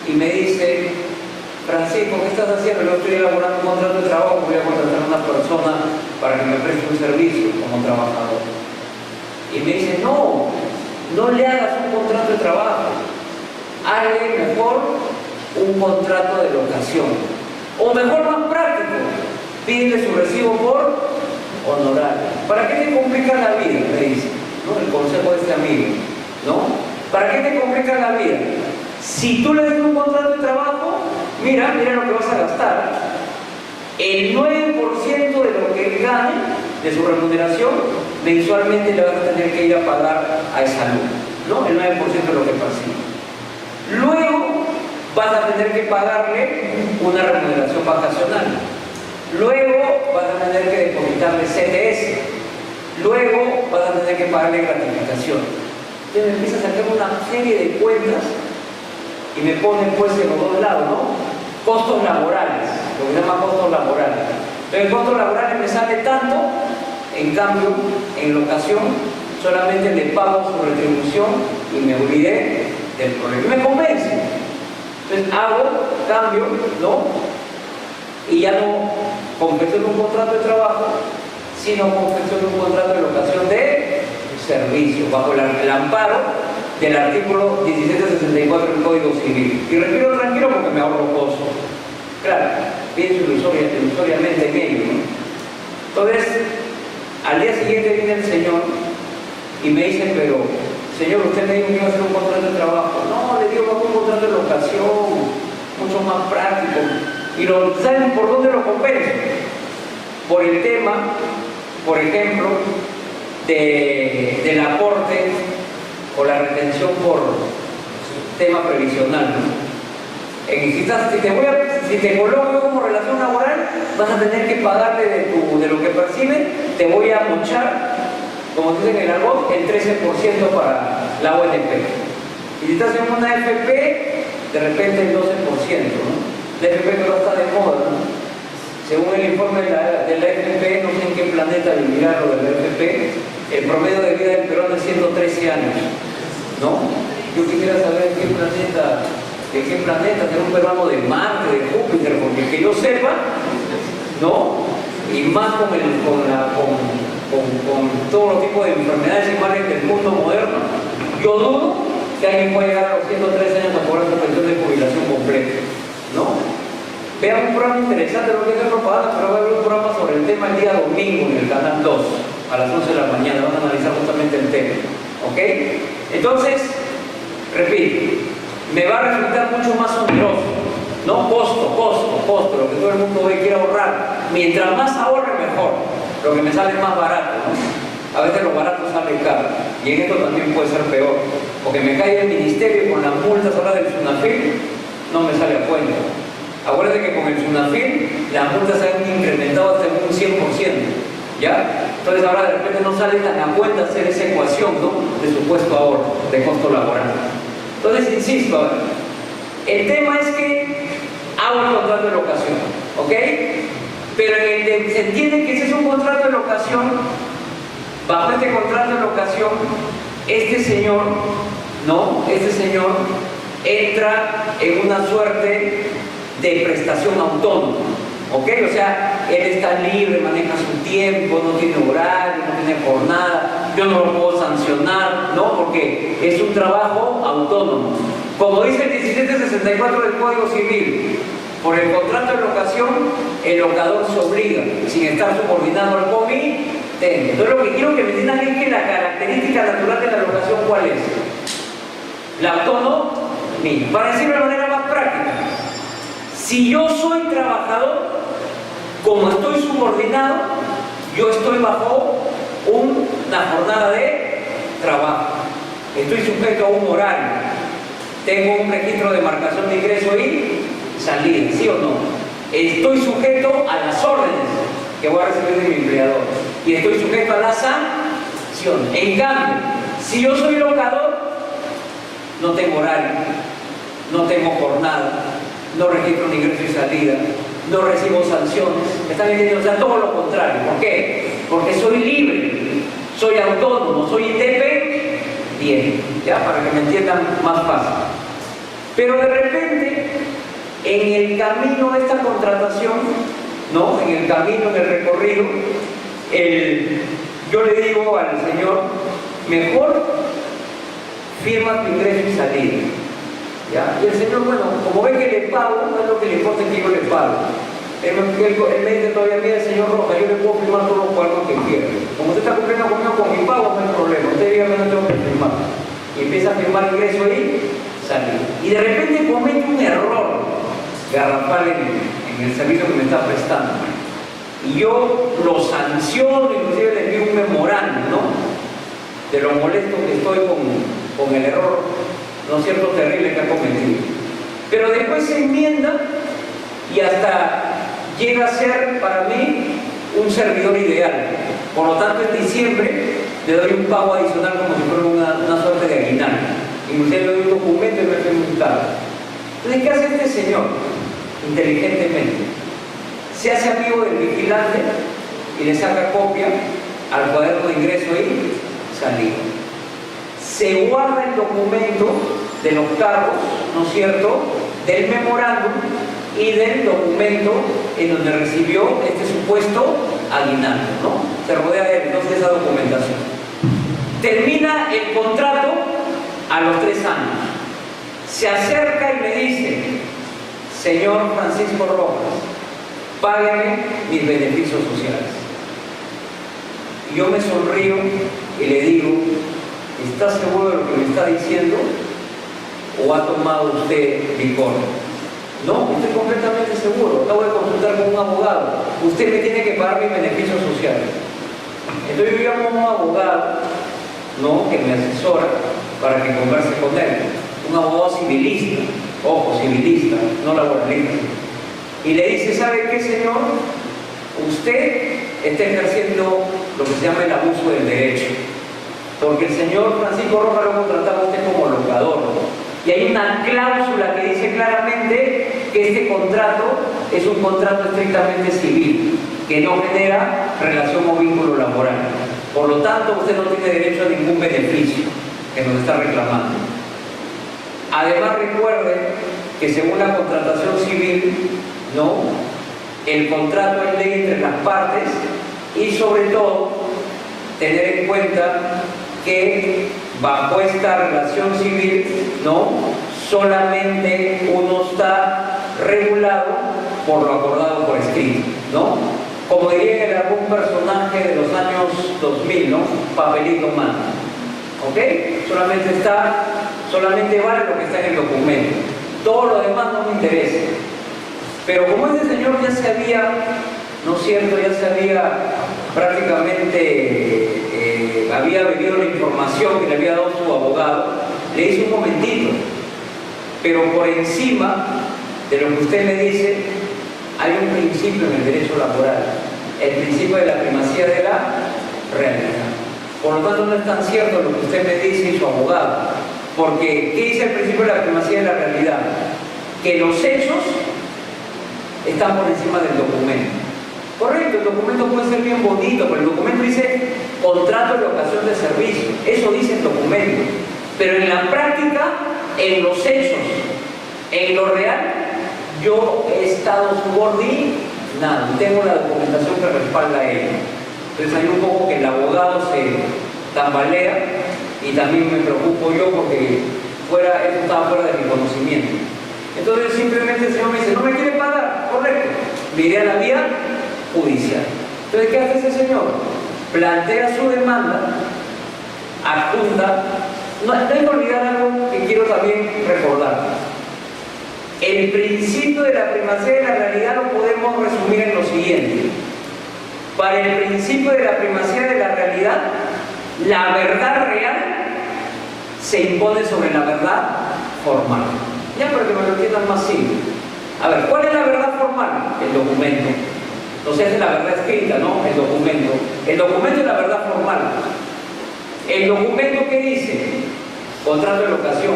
y me dice: Francisco, ¿qué estás haciendo? Yo estoy elaborando un contrato de trabajo, voy a contratar a una persona para que me preste un servicio como trabajador. Y me dice: no le hagas un contrato de trabajo, hazle mejor un contrato de locación, o mejor, más práctico, pídele su recibo por honorario. ¿Para qué te complica la vida? Me dice, ¿no? El consejo de este amigo, ¿no? ¿Para qué te complica la vida? Si tú le das un contrato de trabajo, mira lo que vas a gastar. El 9% de lo que él gane, de su remuneración, mensualmente le vas a tener que ir a pagar a esa luz, ¿no? El 9% de lo que percibe. Luego vas a tener que pagarle una remuneración vacacional. Luego vas a tener que depositarle CTS. Luego vas a tener que pagarle gratificación. Entonces me empieza a sacar una serie de cuentas y me ponen pues en los dos lados, ¿no? Costos laborales, lo que se llama costos laborales. Entonces, costos laborales me sale tanto, en cambio, en locación, solamente le pago su retribución y me olvidé del problema. Y me convence. Entonces, cambio, ¿no? Y ya no confecciono un contrato de trabajo, sino confecciono un contrato de locación de servicio, bajo el amparo del artículo 1764 del Código Civil. Y respiro tranquilo porque me ahorro costos. Claro, pienso ilusoriamente en ello, ¿no? Entonces, al día siguiente viene el señor y me dice: pero, señor, usted me dijo que iba a hacer un contrato de trabajo. No, le digo, hago un contrato de locación, mucho más práctico. Y ¿saben por dónde lo compenso? Por el tema, por ejemplo, del aporte o la retención por tema previsional, ¿no? Si te coloco como relación laboral, vas a tener que pagarle de lo que percibes, te voy a mochar, como dicen en el argot, el 13% para la ONP. Y si estás en una FP, de repente el 12%, ¿no? La FP no está de moda, ¿no? Según el informe de la FP, no sé en qué planeta vivirá lo de la FP, el promedio de vida del Perú es 113 años, ¿no? Yo quisiera saber en qué planeta será un peruano de Marte, de Júpiter, porque que yo sepa, ¿no? Y más con todos los tipos de enfermedades y males del mundo moderno, yo dudo que alguien pueda llegar a los 103 años a cobrar su pensión de jubilación completa, ¿no? Vean un programa interesante, no quiero hacer propaganda, pero va a haber un programa sobre el tema el día domingo en el canal 2, a las 11 de la mañana, van a analizar justamente el tema, ¿ok? Entonces, repito, me va a resultar mucho más oneroso, ¿no? Costo, lo que todo el mundo ve quiere ahorrar. Mientras más ahorre, mejor. Lo que me sale más barato, ¿no? A veces lo barato sale caro. Y en esto también puede ser peor. Porque me cae el ministerio con la multa cuentas ahora del SUNAFIL, no me sale a cuenta. Acuérdense que con el SUNAFIL las multas se han incrementado hasta un 100%. ¿Ya? Entonces ahora de repente no sale tan a cuenta hacer esa ecuación, ¿no?, de supuesto ahorro, de costo laboral. Entonces, insisto, a ver, el tema es que hago el contrato de locación, ¿ok? Pero se entiende que ese es un contrato de locación. Bajo este contrato de locación, este señor, ¿no?, este señor entra en una suerte de prestación autónoma. ¿Ok? O sea, él está libre, maneja su tiempo, no tiene horario, no tiene jornada, yo no lo puedo sancionar, ¿no? Porque es un trabajo autónomo. Como dice el 1764 del Código Civil, por el contrato de locación, el locador se obliga, sin estar subordinado al comitente. Entonces, lo que quiero que me entiendan es que la característica natural de la locación, ¿cuál es? La autonomía. Para decirlo de manera más práctica, si yo soy trabajador, como estoy subordinado, yo estoy bajo una jornada de trabajo. Estoy sujeto a un horario. Tengo un registro de marcación de ingreso y salida, ¿sí o no? Estoy sujeto a las órdenes que voy a recibir de mi empleador. Y estoy sujeto a la sanción. En cambio, si yo soy locador, no tengo horario, no tengo jornada, no registro ni ingreso y salida, no recibo sanciones. ¿Me están entendiendo? O sea, todo lo contrario. ¿Por qué? Porque soy libre, soy autónomo, soy independiente. ¿Ya? Para que me entiendan más fácil. Pero de repente, en el camino de esta contratación, ¿no?, en el camino, en el recorrido, yo le digo al señor, mejor firma tu ingreso y salida. ¿Ya? Y el señor, bueno, como ve que le pago, no es lo que le importa que yo le pago. Él me dice todavía, mire, señor Rojas, yo le puedo firmar todo lo que quiera. Como usted está cumpliendo conmigo con mi pago, no hay problema. Usted diga que no tengo que firmar. Y empieza a firmar ingreso y salida. Y de repente comete un error garrafal en el servicio que me está prestando. Y yo lo sanciono, inclusive le envío un memorando, ¿no?, de lo molesto que estoy con el error, ¿no es cierto?, terrible que ha cometido. Pero después se enmienda y hasta llega a ser para mí un servidor ideal. Por lo tanto, en diciembre le doy un pago adicional como si fuera una suerte de aguinaldo. Inclusive le doy un documento y me estoy multado. Entonces, ¿qué hace este señor? Inteligentemente se hace amigo del vigilante y le saca copia al cuaderno de ingreso y salida. Se guarda el documento de los cargos, ¿no es cierto?, del memorándum y del documento en donde recibió este supuesto aguinaldo, ¿no? Se rodea de él, entonces, esa documentación. Termina el contrato a los 3 años. Se acerca y me dice, señor Francisco Rojas, págame mis beneficios sociales. Y yo me sonrío y le digo, ¿está seguro de lo que me está diciendo? ¿O ha tomado usted licor? No, estoy completamente seguro. Acabo de consultar con un abogado. Usted me tiene que pagar mis beneficios sociales. Entonces yo llamo a un abogado, ¿no?, que me asesora para que converse con él. Un abogado civilista, ojo, civilista, no laboralista. Y le dice, ¿sabe qué, señor? Usted está ejerciendo lo que se llama el abuso del derecho. Porque el señor Francisco Rojas lo contrataba a usted como locador, ¿no? Y hay una cláusula que dice claramente que este contrato es un contrato estrictamente civil, que no genera relación o vínculo laboral. Por lo tanto, usted no tiene derecho a ningún beneficio que nos está reclamando. Además, recuerde que según la contratación civil, ¿no?, el contrato es ley entre las partes y, sobre todo, tener en cuenta que bajo esta relación civil, ¿no?, solamente uno está regulado por lo acordado por escrito, ¿no? Como diría en algún personaje de los años 2000, ¿no?, papelito mano, ¿ok? Solamente vale lo que está en el documento. Todo lo demás no me interesa. Pero como este señor ya se había, ¿no es cierto?, ya se había prácticamente había bebido la información que le había dado su abogado, le dice, un momentito, pero por encima de lo que usted me dice, hay un principio en el derecho laboral, el principio de la primacía de la realidad. Por lo tanto, no es tan cierto lo que usted me dice y su abogado, porque ¿qué dice el principio de la primacía de la realidad? Que los hechos están por encima del documento. Correcto, el documento puede ser bien bonito, pero el documento dice contrato de locación de servicio, eso dice el documento, pero en la práctica, en los hechos, en lo real, yo he estado subordinado, tengo la documentación que respalda ello. Entonces hay un poco que el abogado se tambalea y también me preocupo yo porque eso estaba fuera de mi conocimiento. Entonces simplemente el señor me dice, no me quiere pagar, correcto, me iré a la vía judicial. Entonces, ¿qué hace ese señor? Plantea su demanda, adjunta. No hay que olvidar algo que quiero también recordar. El principio de la primacía de la realidad lo podemos resumir en lo siguiente. Para el principio de la primacía de la realidad, la verdad real se impone sobre la verdad formal. Ya para que me lo entiendan más simple. A ver, ¿cuál es la verdad formal? El documento. No se hace la verdad escrita, ¿no? El documento. El documento es la verdad formal. El documento, ¿qué dice? Contrato de locación.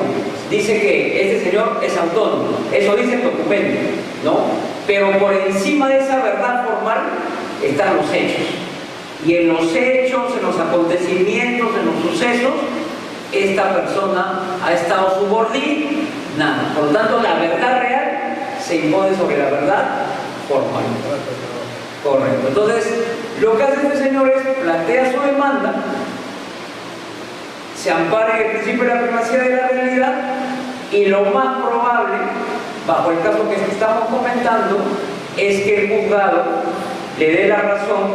Dice que este señor es autónomo. Eso dice el documento, ¿no? Pero por encima de esa verdad formal están los hechos. Y en los hechos, en los acontecimientos, en los sucesos, esta persona ha estado subordinada. Por lo tanto, la verdad real se impone sobre la verdad formal. Correcto. Entonces, lo que hace este señor es plantea su demanda, se ampara en el principio de la primacía de la realidad y lo más probable, bajo el caso que estamos comentando, es que el juzgado le dé la razón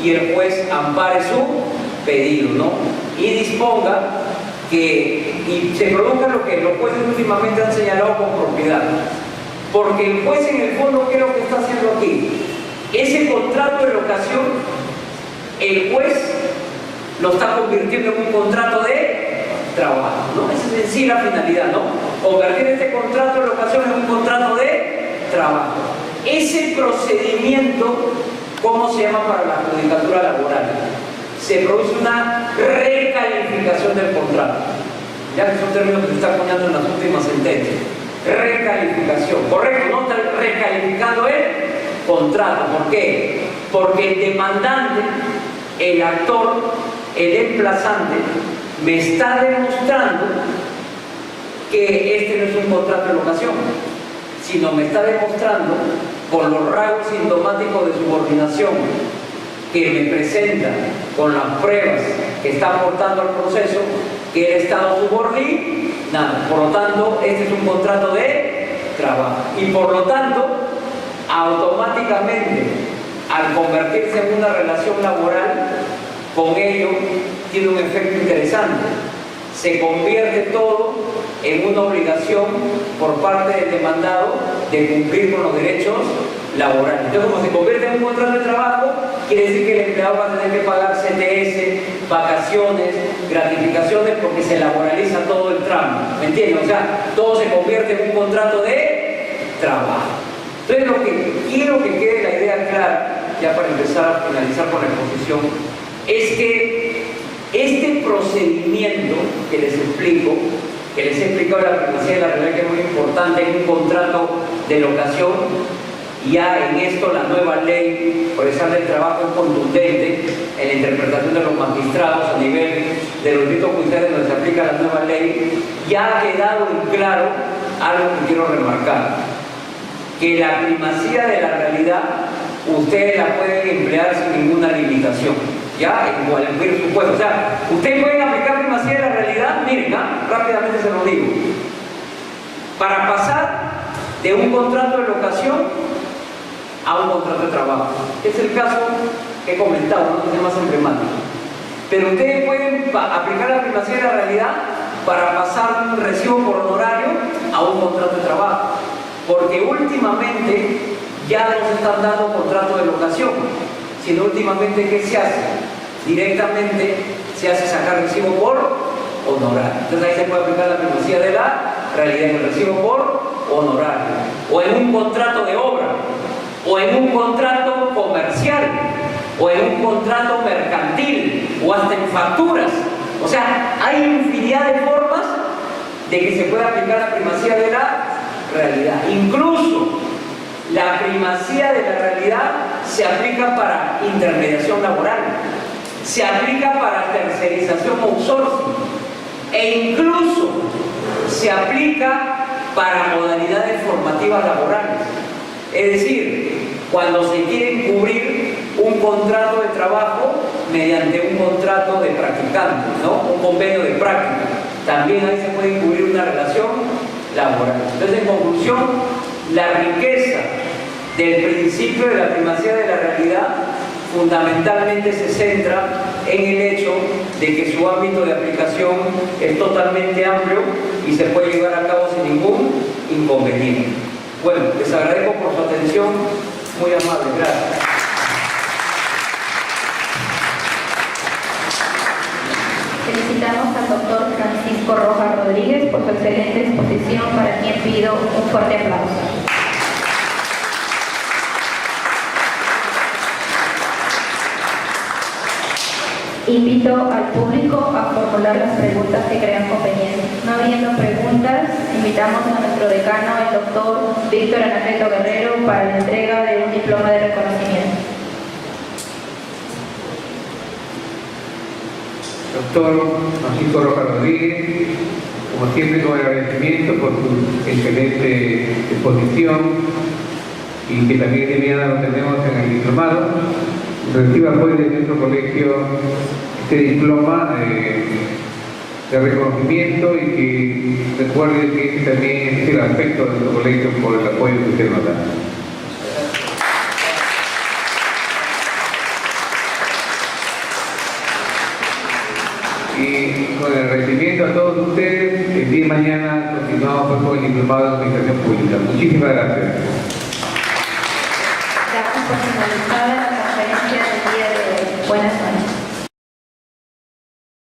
y el juez ampare su pedido, ¿no? Y disponga y se produzca lo que los jueces últimamente han señalado con propiedad. Porque el juez en el fondo, ¿qué es lo que está haciendo aquí? Ese contrato de locación, el juez lo está convirtiendo en un contrato de trabajo, ¿no? Esa es en sí la finalidad, ¿no? Convertir este contrato de locación en un contrato de trabajo. Ese procedimiento, ¿cómo se llama para la judicatura laboral? Se produce una recalificación del contrato. Ya que son términos que se están poniendo en las últimas sentencias. Recalificación, correcto, no está recalificando el contrato. ¿Por qué? Porque el demandante, el actor, el emplazante, me está demostrando que este no es un contrato de locación, sino me está demostrando con los rasgos sintomáticos de subordinación que me presenta, con las pruebas que está aportando al proceso, que él ha estado subordinado. Por lo tanto, este es un contrato de trabajo. Y por lo tanto, automáticamente, al convertirse en una relación laboral, con ello tiene un efecto interesante. Se convierte todo en una obligación por parte del demandado de cumplir con los derechos laborales. Entonces, como se convierte en un contrato de trabajo, quiere decir que el empleado va a tener que pagar CTS, vacaciones, gratificaciones, porque se laboraliza todo el tramo. ¿Me entienden? O sea, todo se convierte en un contrato de trabajo. Entonces, lo que quiero que quede la idea clara, ya para empezar a finalizar con la exposición, es que este procedimiento que les explico, que les he explicado la primacía de la realidad, que es muy importante en un contrato de locación, ya en esto la nueva ley procesal del trabajo es contundente en la interpretación de los magistrados a nivel de los distritos judiciales donde se aplica la nueva ley. Ya ha quedado en claro algo que quiero remarcar, que la primacía de la realidad ustedes la pueden emplear sin ninguna limitación, ya en cualquier supuesto. O sea, ustedes pueden aplicar primacía de la realidad, miren, rápidamente se lo digo, para pasar de un contrato de locación a un contrato de trabajo. Es el caso que he comentado, no es más emblemático. Pero ustedes pueden aplicar la primacía de la realidad para pasar un recibo por honorario a un contrato de trabajo. Porque últimamente ya no se están dando contratos de locación, sino últimamente, ¿qué se hace? Directamente se hace sacar recibo por honorario. Entonces ahí se puede aplicar la primacía de la realidad, en el recibo por honorario, o en un contrato de obra, o en un contrato comercial, o en un contrato mercantil, o hasta en facturas. O sea, hay infinidad de formas de que se pueda aplicar la primacía de la realidad. Incluso la primacía de la realidad se aplica para intermediación laboral, se aplica para tercerización o outsourcing, e incluso se aplica para modalidades formativas laborales. Es decir, cuando se quiere cubrir un contrato de trabajo mediante un contrato de practicante, ¿no? Un convenio de práctica, también ahí se puede cubrir una relación laboral. Entonces, en conclusión, la riqueza del principio de la primacía de la realidad fundamentalmente se centra en el hecho de que su ámbito de aplicación es totalmente amplio y se puede llevar a cabo sin ningún inconveniente. Bueno, les agradezco por su atención, muy amable, gracias. Felicitamos al doctor Francisco Rojas Rodríguez por su excelente exposición, para quien pido un fuerte aplauso. Invito al público a formular las preguntas que crean convenientes. No habiendo preguntas, invitamos a nuestro decano, el doctor Víctor Anacleto Guerrero, para la entrega de un diploma de reconocimiento. Doctor Francisco Rojas Rodríguez, como siempre, con agradecimiento por su excelente exposición, y que también de mañana lo tenemos en el diplomado. Reciba pues de nuestro colegio este diploma de reconocimiento, y que recuerde que este también es el aspecto de nuestro colegio por el apoyo que usted nos da. Y con el agradecimiento a todos ustedes, el día de mañana continuamos con el diplomado de Administración Pública. Muchísimas gracias. Damos por finalizada la conferencia del día de hoy. Buenas noches.